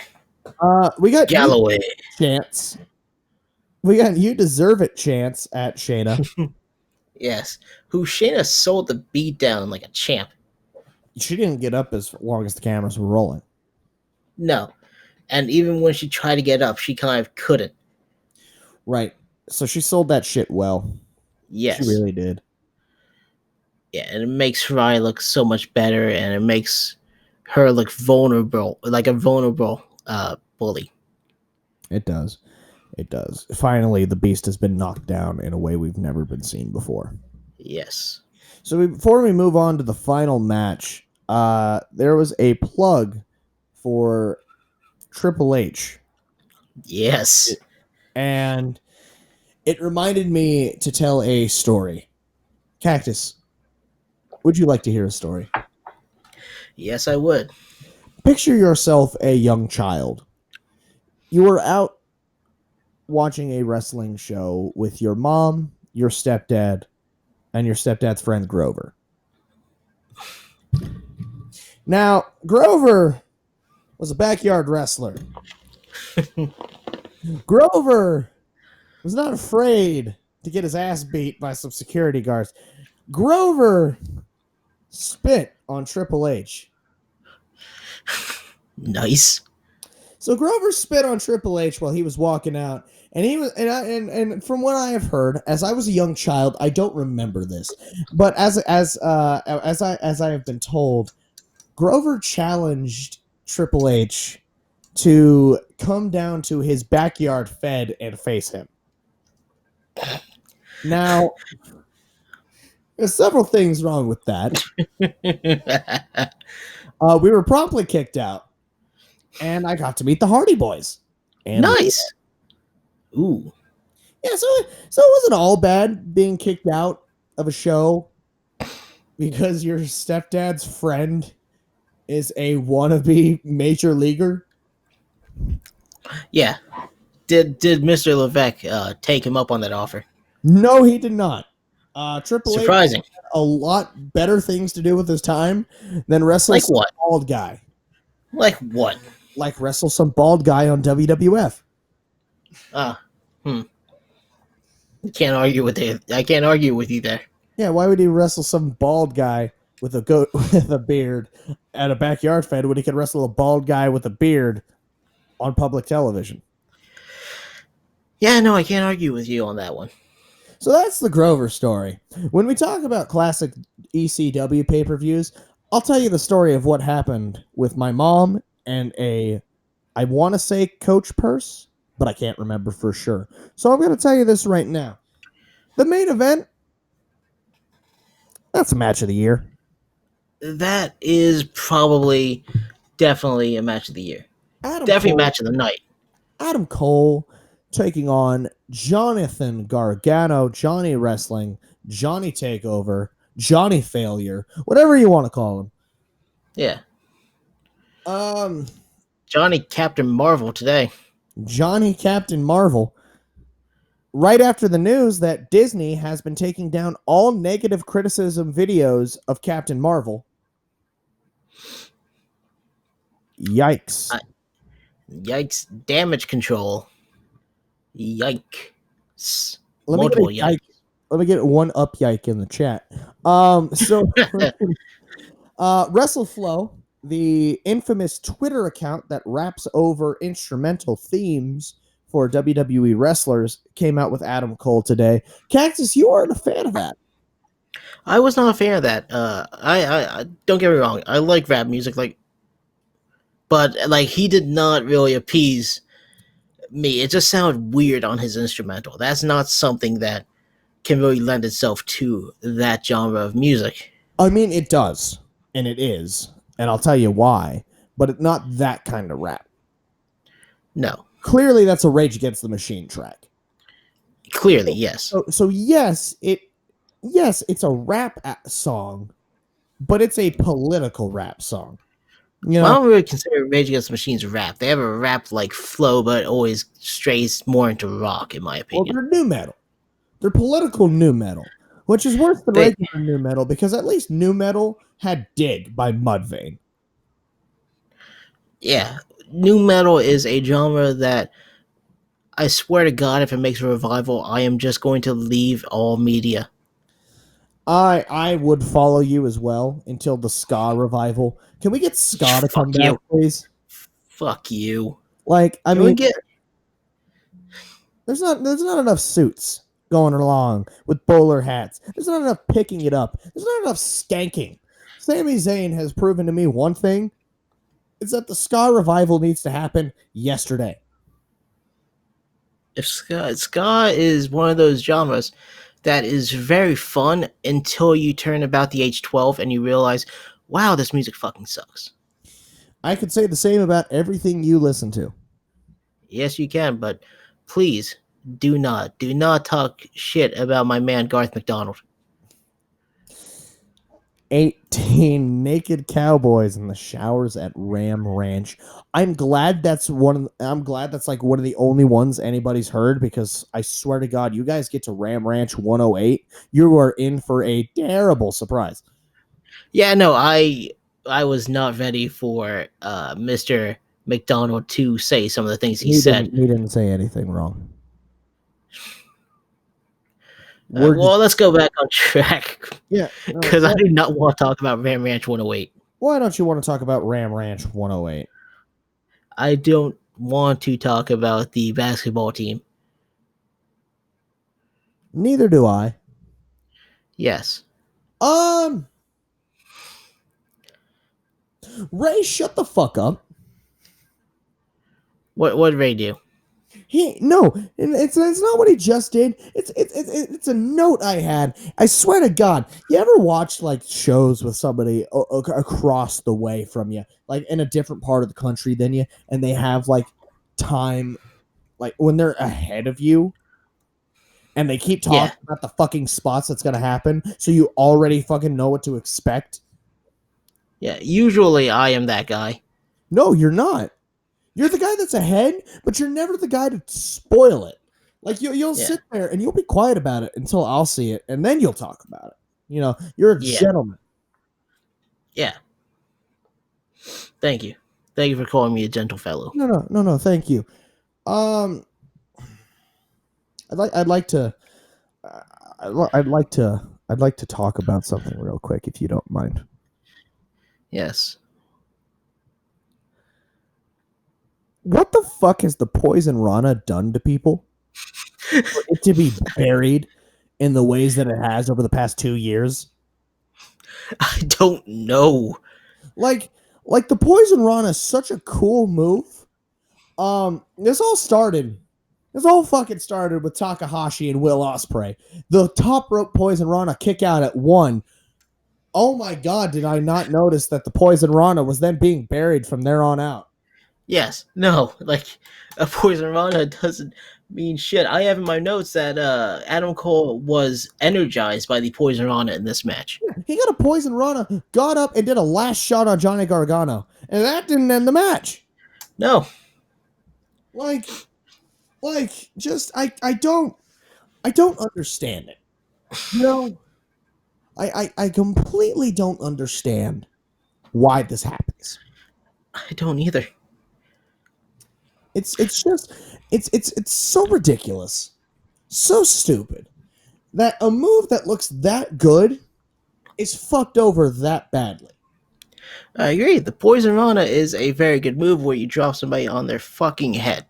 We got Galloway. Chance. We got you deserve it chance at Shayna. Yes, who Shayna sold the beat down like a champ. She didn't get up as long as the cameras were rolling. No, and even when she tried to get up, she kind of couldn't. Right. So she sold that shit well. She Yes, really did. yeah, and it makes Farai look so much better, and it makes her look vulnerable, like a vulnerable bully. It does. It does. Finally, the beast has been knocked down in a way we've never been seen before. Yes. So before we move on to the final match, there was a plug for Triple H. Yes. And it reminded me to tell a story. Cactus, would you like to hear a story? Yes, I would. Picture yourself a young child. You were out watching a wrestling show with your mom, your stepdad, and your stepdad's friend Grover. Now, Grover was a backyard wrestler. Grover was not afraid to get his ass beat by some security guards. Grover spit on Triple H. Nice. So Grover spit on Triple H while he was walking out, And he was, and from what I have heard, as I was a young child, I don't remember this, but as I have been told, Grover challenged Triple H to come down to his backyard fed and face him. Now, there's several things wrong with that. We were promptly kicked out, and I got to meet the Hardy Boys. And Nice. Ooh. yeah, so it wasn't all bad being kicked out of a show because your stepdad's friend is a wannabe major leaguer. Yeah. Did Mr. Levesque take him up on that offer? No, he did not. Triple H Surprising. had a lot better things to do with his time than wrestle Like some what? bald guy. Like what? Like wrestle some bald guy on WWF. Can't argue with it. I can't argue with you there. Yeah, why would he wrestle some bald guy with a beard at a backyard fed when he could wrestle a bald guy with a beard on public television? Yeah, no, I can't argue with you on that one. So that's the Grover story. When we talk about classic ECW pay-per-views, I'll tell you the story of what happened with my mom and I want to say Coach Purse, but I can't remember for sure. So I'm going to tell you this right now. The main event, that's a match of the year. That is probably definitely a match of the year. Definitely match of the night. Adam Cole taking on Jonathan Gargano, Johnny Wrestling, Johnny Takeover, Johnny Failure, whatever you want to call him. Yeah. Johnny Captain Marvel today. Johnny Captain Marvel. Right after the news that Disney has been taking down all negative criticism videos of Captain Marvel. Yikes. Yikes. Damage control. Yikes. Let me get one up yike in the chat. So WrestleFlow, the infamous Twitter account that raps over instrumental themes for WWE wrestlers, came out with Adam Cole today. Cactus, you aren't a fan of that. I was not a fan of that. I don't get me wrong. I like rap music, but he did not really appease me. It just sounded weird on his instrumental. That's not something that can really lend itself to that genre of music. I mean, it does, and it is, and I'll tell you why. But it's not that kind of rap. No. Clearly, that's a Rage Against the Machine track. Clearly, yes. So yes, it's a rap song, but it's a political rap song. You know, I don't really consider Rage Against the Machine's rap. They have a rap-like flow, but it always strays more into rock, in my opinion. Well, they're nu metal. They're political nu metal, which is worse than regular nu metal because at least nu metal had Dig by Mudvayne. Yeah, nu metal is a genre that I swear to God, if it makes a revival, I am just going to leave all media. I would follow you as well until the ska revival. Can we get ska to come back, please? Fuck you. Like, I mean, there's not enough suits going along with bowler hats. There's not enough picking it up. There's not enough skanking. Sami Zayn has proven to me one thing. It's that the ska revival needs to happen yesterday. If ska is one of those genres that is very fun until you turn about the age 12 and you realize, wow, this music fucking sucks. I could say the same about everything you listen to. Yes, you can, but please do not talk shit about my man Garth McDonald. 18 naked cowboys in the showers at Ram Ranch. I'm glad that's like one of the only ones anybody's heard, because I swear to God, you guys get to Ram Ranch 108, you are in for a terrible surprise. Yeah, no, I was not ready for Mr. McDonald to say some of the things he said. He didn't say anything wrong. Well, let's go back on track. Yeah. Because I do not want to talk about Ram Ranch 108. Why don't you want to talk about Ram Ranch 108? I don't want to talk about the basketball team Neither do I. Yes. Ray, shut the fuck up. What did Ray do? It's not what he just did. It's a note I had. I swear to God, you ever watched like shows with somebody across the way from you, like in a different part of the country than you, and they have like time, like when they're ahead of you, and they keep Yeah. talking about the fucking spots that's gonna happen, so you already fucking know what to expect. Yeah. Usually I am that guy. No, you're not. You're the guy that's ahead, but you're never the guy to spoil it. Like you'll Yeah. sit there and you'll be quiet about it until I'll see it, and then you'll talk about it. You know, you're a Yeah. gentleman. Yeah. Thank you. Thank you for calling me a gentle fellow. No. Thank you. Um, I'd like to. I'd like to talk about something real quick, if you don't mind. Yes. What the fuck has the poison Rana done to people for it to be buried in the ways that it has over the past 2 years? I don't know. Like, the poison Rana is such a cool move. This all started. This all fucking started with Takahashi and Will Ospreay. The top rope poison Rana kick out at 1. Oh my god, did I not notice that the poison Rana was then being buried from there on out? Yes. No. Like a poison Rana doesn't mean shit. I have in my notes that Adam Cole was energized by the poison Rana in this match. He got a poison Rana, got up and did a last shot on Johnny Gargano, and that didn't end the match. No. Like, just I don't understand it. You know, I completely don't understand why this happens. I don't either. It's just it's so ridiculous, so stupid that a move that looks that good is fucked over that badly. I agree. The poison Rana is a very good move where you drop somebody on their fucking head.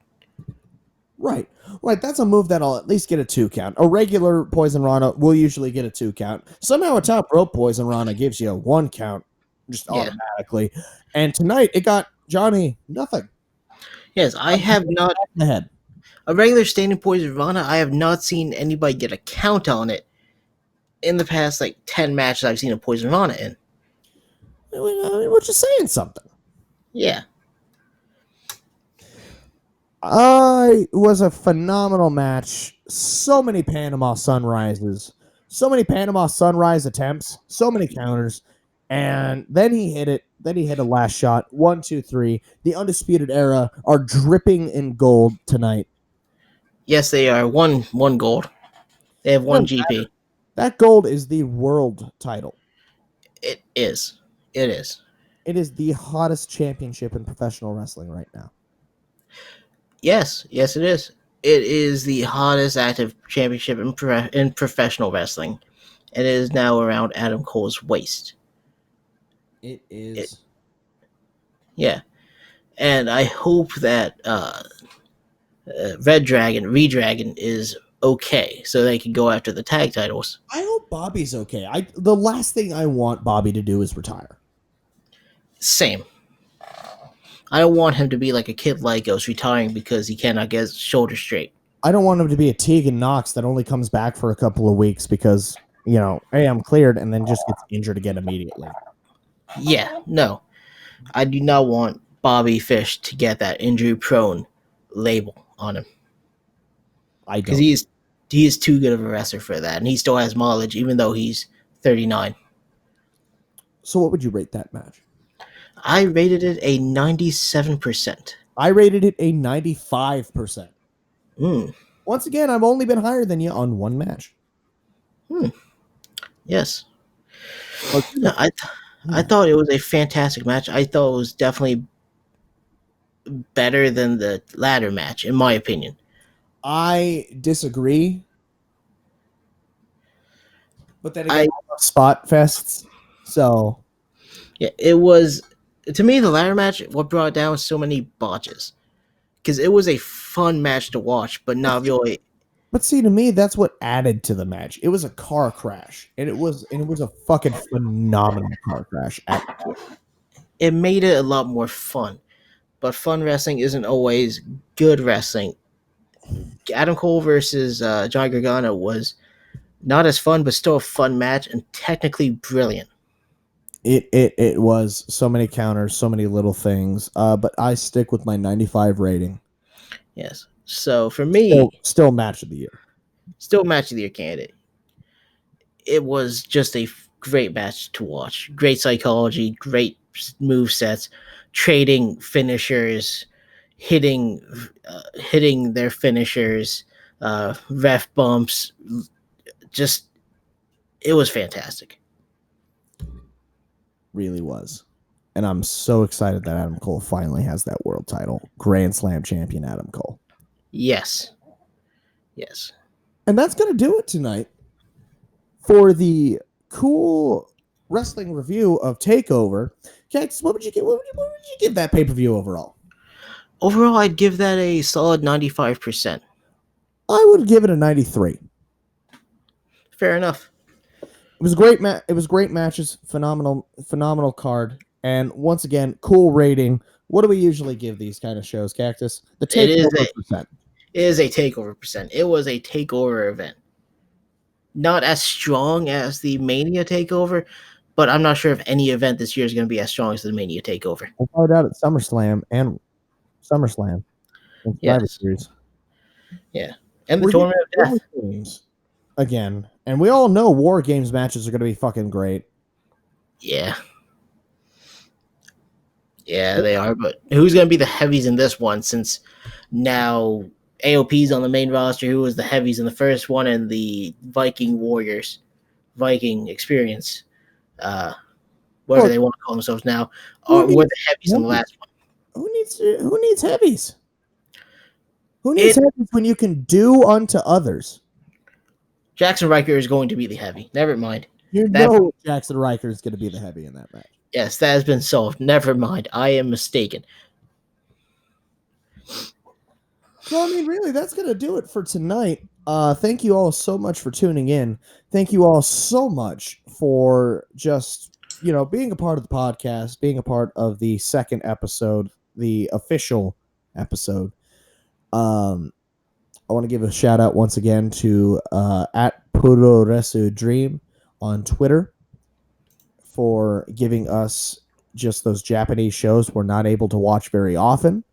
Right. That's a move that'll at least get a 2 count. A regular poison Rana will usually get a 2 count. Somehow a top rope poison Rana gives you a 1 count just Yeah. automatically. And tonight it got Johnny nothing. Yes, I have not. The head. A regular standing poison Rana, I have not seen anybody get a count on it in the past like 10 matches I've seen a poison Rana in. I mean, we're just saying something. Yeah. It was a phenomenal match. So many Panama Sunrises, so many Panama Sunrise attempts, so many counters, and then he hit it. Then he hit a last shot. 1, 2, 3. The Undisputed Era are dripping in gold tonight. Yes, they are one gold. They have one GP. That gold is the world title. It is. It is. It is the hottest championship in professional wrestling right now. Yes, it is. It is the hottest active championship in professional wrestling. It is now around Adam Cole's waist. It is. Yeah. And I hope that Redragon is okay, so they can go after the tag titles. I hope Bobby's okay. The last thing I want Bobby to do is retire. Same. I don't want him to be like a Kid Lycos retiring because he cannot get his shoulders straight. I don't want him to be a Tegan Knox that only comes back for a couple of weeks because, hey, I'm cleared, and then just gets injured again immediately. Yeah, no. I do not want Bobby Fish to get that injury-prone label on him. I don't. Because he is too good of a wrestler for that, and he still has mileage, even though he's 39. So what would you rate that match? I rated it a 97%. I rated it a 95%. Mm. Once again, I've only been higher than you on one match. Yes. No, I thought it was a fantastic match. I thought it was definitely better than the ladder match, in my opinion. I disagree. But then again, I love spot fests. So yeah, it was, to me, the ladder match, what brought down so many botches. Because it was a fun match to watch, but not really. But see, to me, that's what added to the match. It was a car crash, and it was a fucking phenomenal car crash. It made it a lot more fun. But fun wrestling isn't always good wrestling. Adam Cole versus John Gargano was not as fun, but still a fun match and technically brilliant. It was so many counters, so many little things. But I stick with my 95 rating. Yes. So for me, Still match of the year. still match of the year candidate. It was just a great match to watch. Great psychology, great move sets, trading finishers, hitting their finishers, ref bumps. Just it was fantastic. Really was. And I'm so excited that Adam Cole finally has that world title. Grand Slam champion Adam Cole. Yes. Yes. And that's going to do it tonight for the cool wrestling review of Takeover. Cactus, what would you give that pay-per-view overall? Overall, I'd give that a solid 95%. I would give it a 93. Fair enough. It was great. It was great matches. Phenomenal card. And once again, cool rating. What do we usually give these kind of shows, Cactus? The Takeover percent. It is a Takeover percent. It was a Takeover event. Not as strong as the Mania Takeover, but I'm not sure if any event this year is going to be as strong as the Mania Takeover. We'll find out at SummerSlam and SummerSlam. Yes. Yeah. And the Tournament of Death. Games again. And we all know War Games matches are going to be fucking great. Yeah. Yeah, they are. But who's going to be the heavies in this one, since now AOP's on the main roster, who was the heavies in the first one, and the Viking Warriors, Viking Experience, whatever they want to call themselves now, were the heavies in the last one. Who needs heavies? Who needs heavies when you can do unto others? Jackson Riker is going to be the heavy. Never mind. Jackson Riker is going to be the heavy in that match. Yes, that has been solved. Never mind. I am mistaken. So, I mean, really, that's going to do it for tonight. Thank you all so much for tuning in. Thank you all so much for just, being a part of the podcast, being a part of the second episode, the official episode. I want to give a shout out once again to at Puro Resu Dream on Twitter for giving us just those Japanese shows we're not able to watch very often.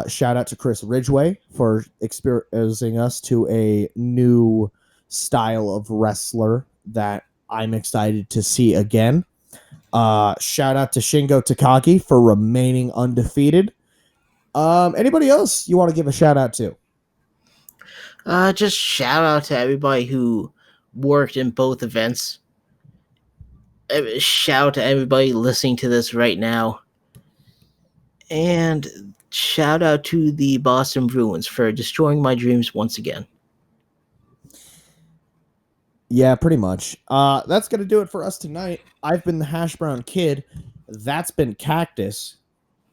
Shout out to Chris Ridgway for exposing us to a new style of wrestler that I'm excited to see again. Shout out to Shingo Takagi for remaining undefeated. Anybody else you want to give a shout out to? Just shout out to everybody who worked in both events. Shout out to everybody listening to this right now. And shout out to the Boston Bruins for destroying my dreams once again. Yeah, pretty much. That's going to do it for us tonight. I've been the Hash Brown Kid. That's been Cactus.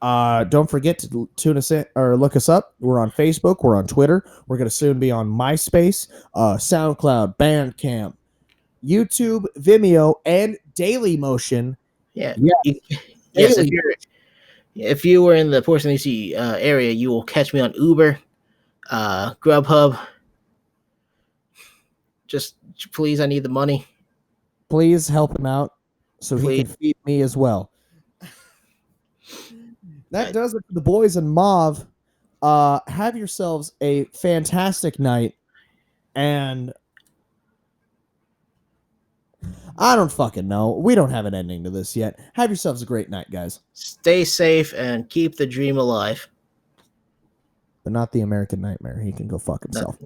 Don't forget to tune us in or look us up. We're on Facebook. We're on Twitter. We're going to soon be on MySpace, SoundCloud, Bandcamp, YouTube, Vimeo, and Daily Motion. Yeah. Yes. If you were in the Portland DC area, you will catch me on Uber, Grubhub. Just please, I need the money. Please help him out so he can feed me as well. That does it for the boys in Mauve. Have yourselves a fantastic night. And I don't fucking know. We don't have an ending to this yet. Have yourselves a great night, guys. Stay safe and keep the dream alive. But not the American Nightmare. He can go fuck himself.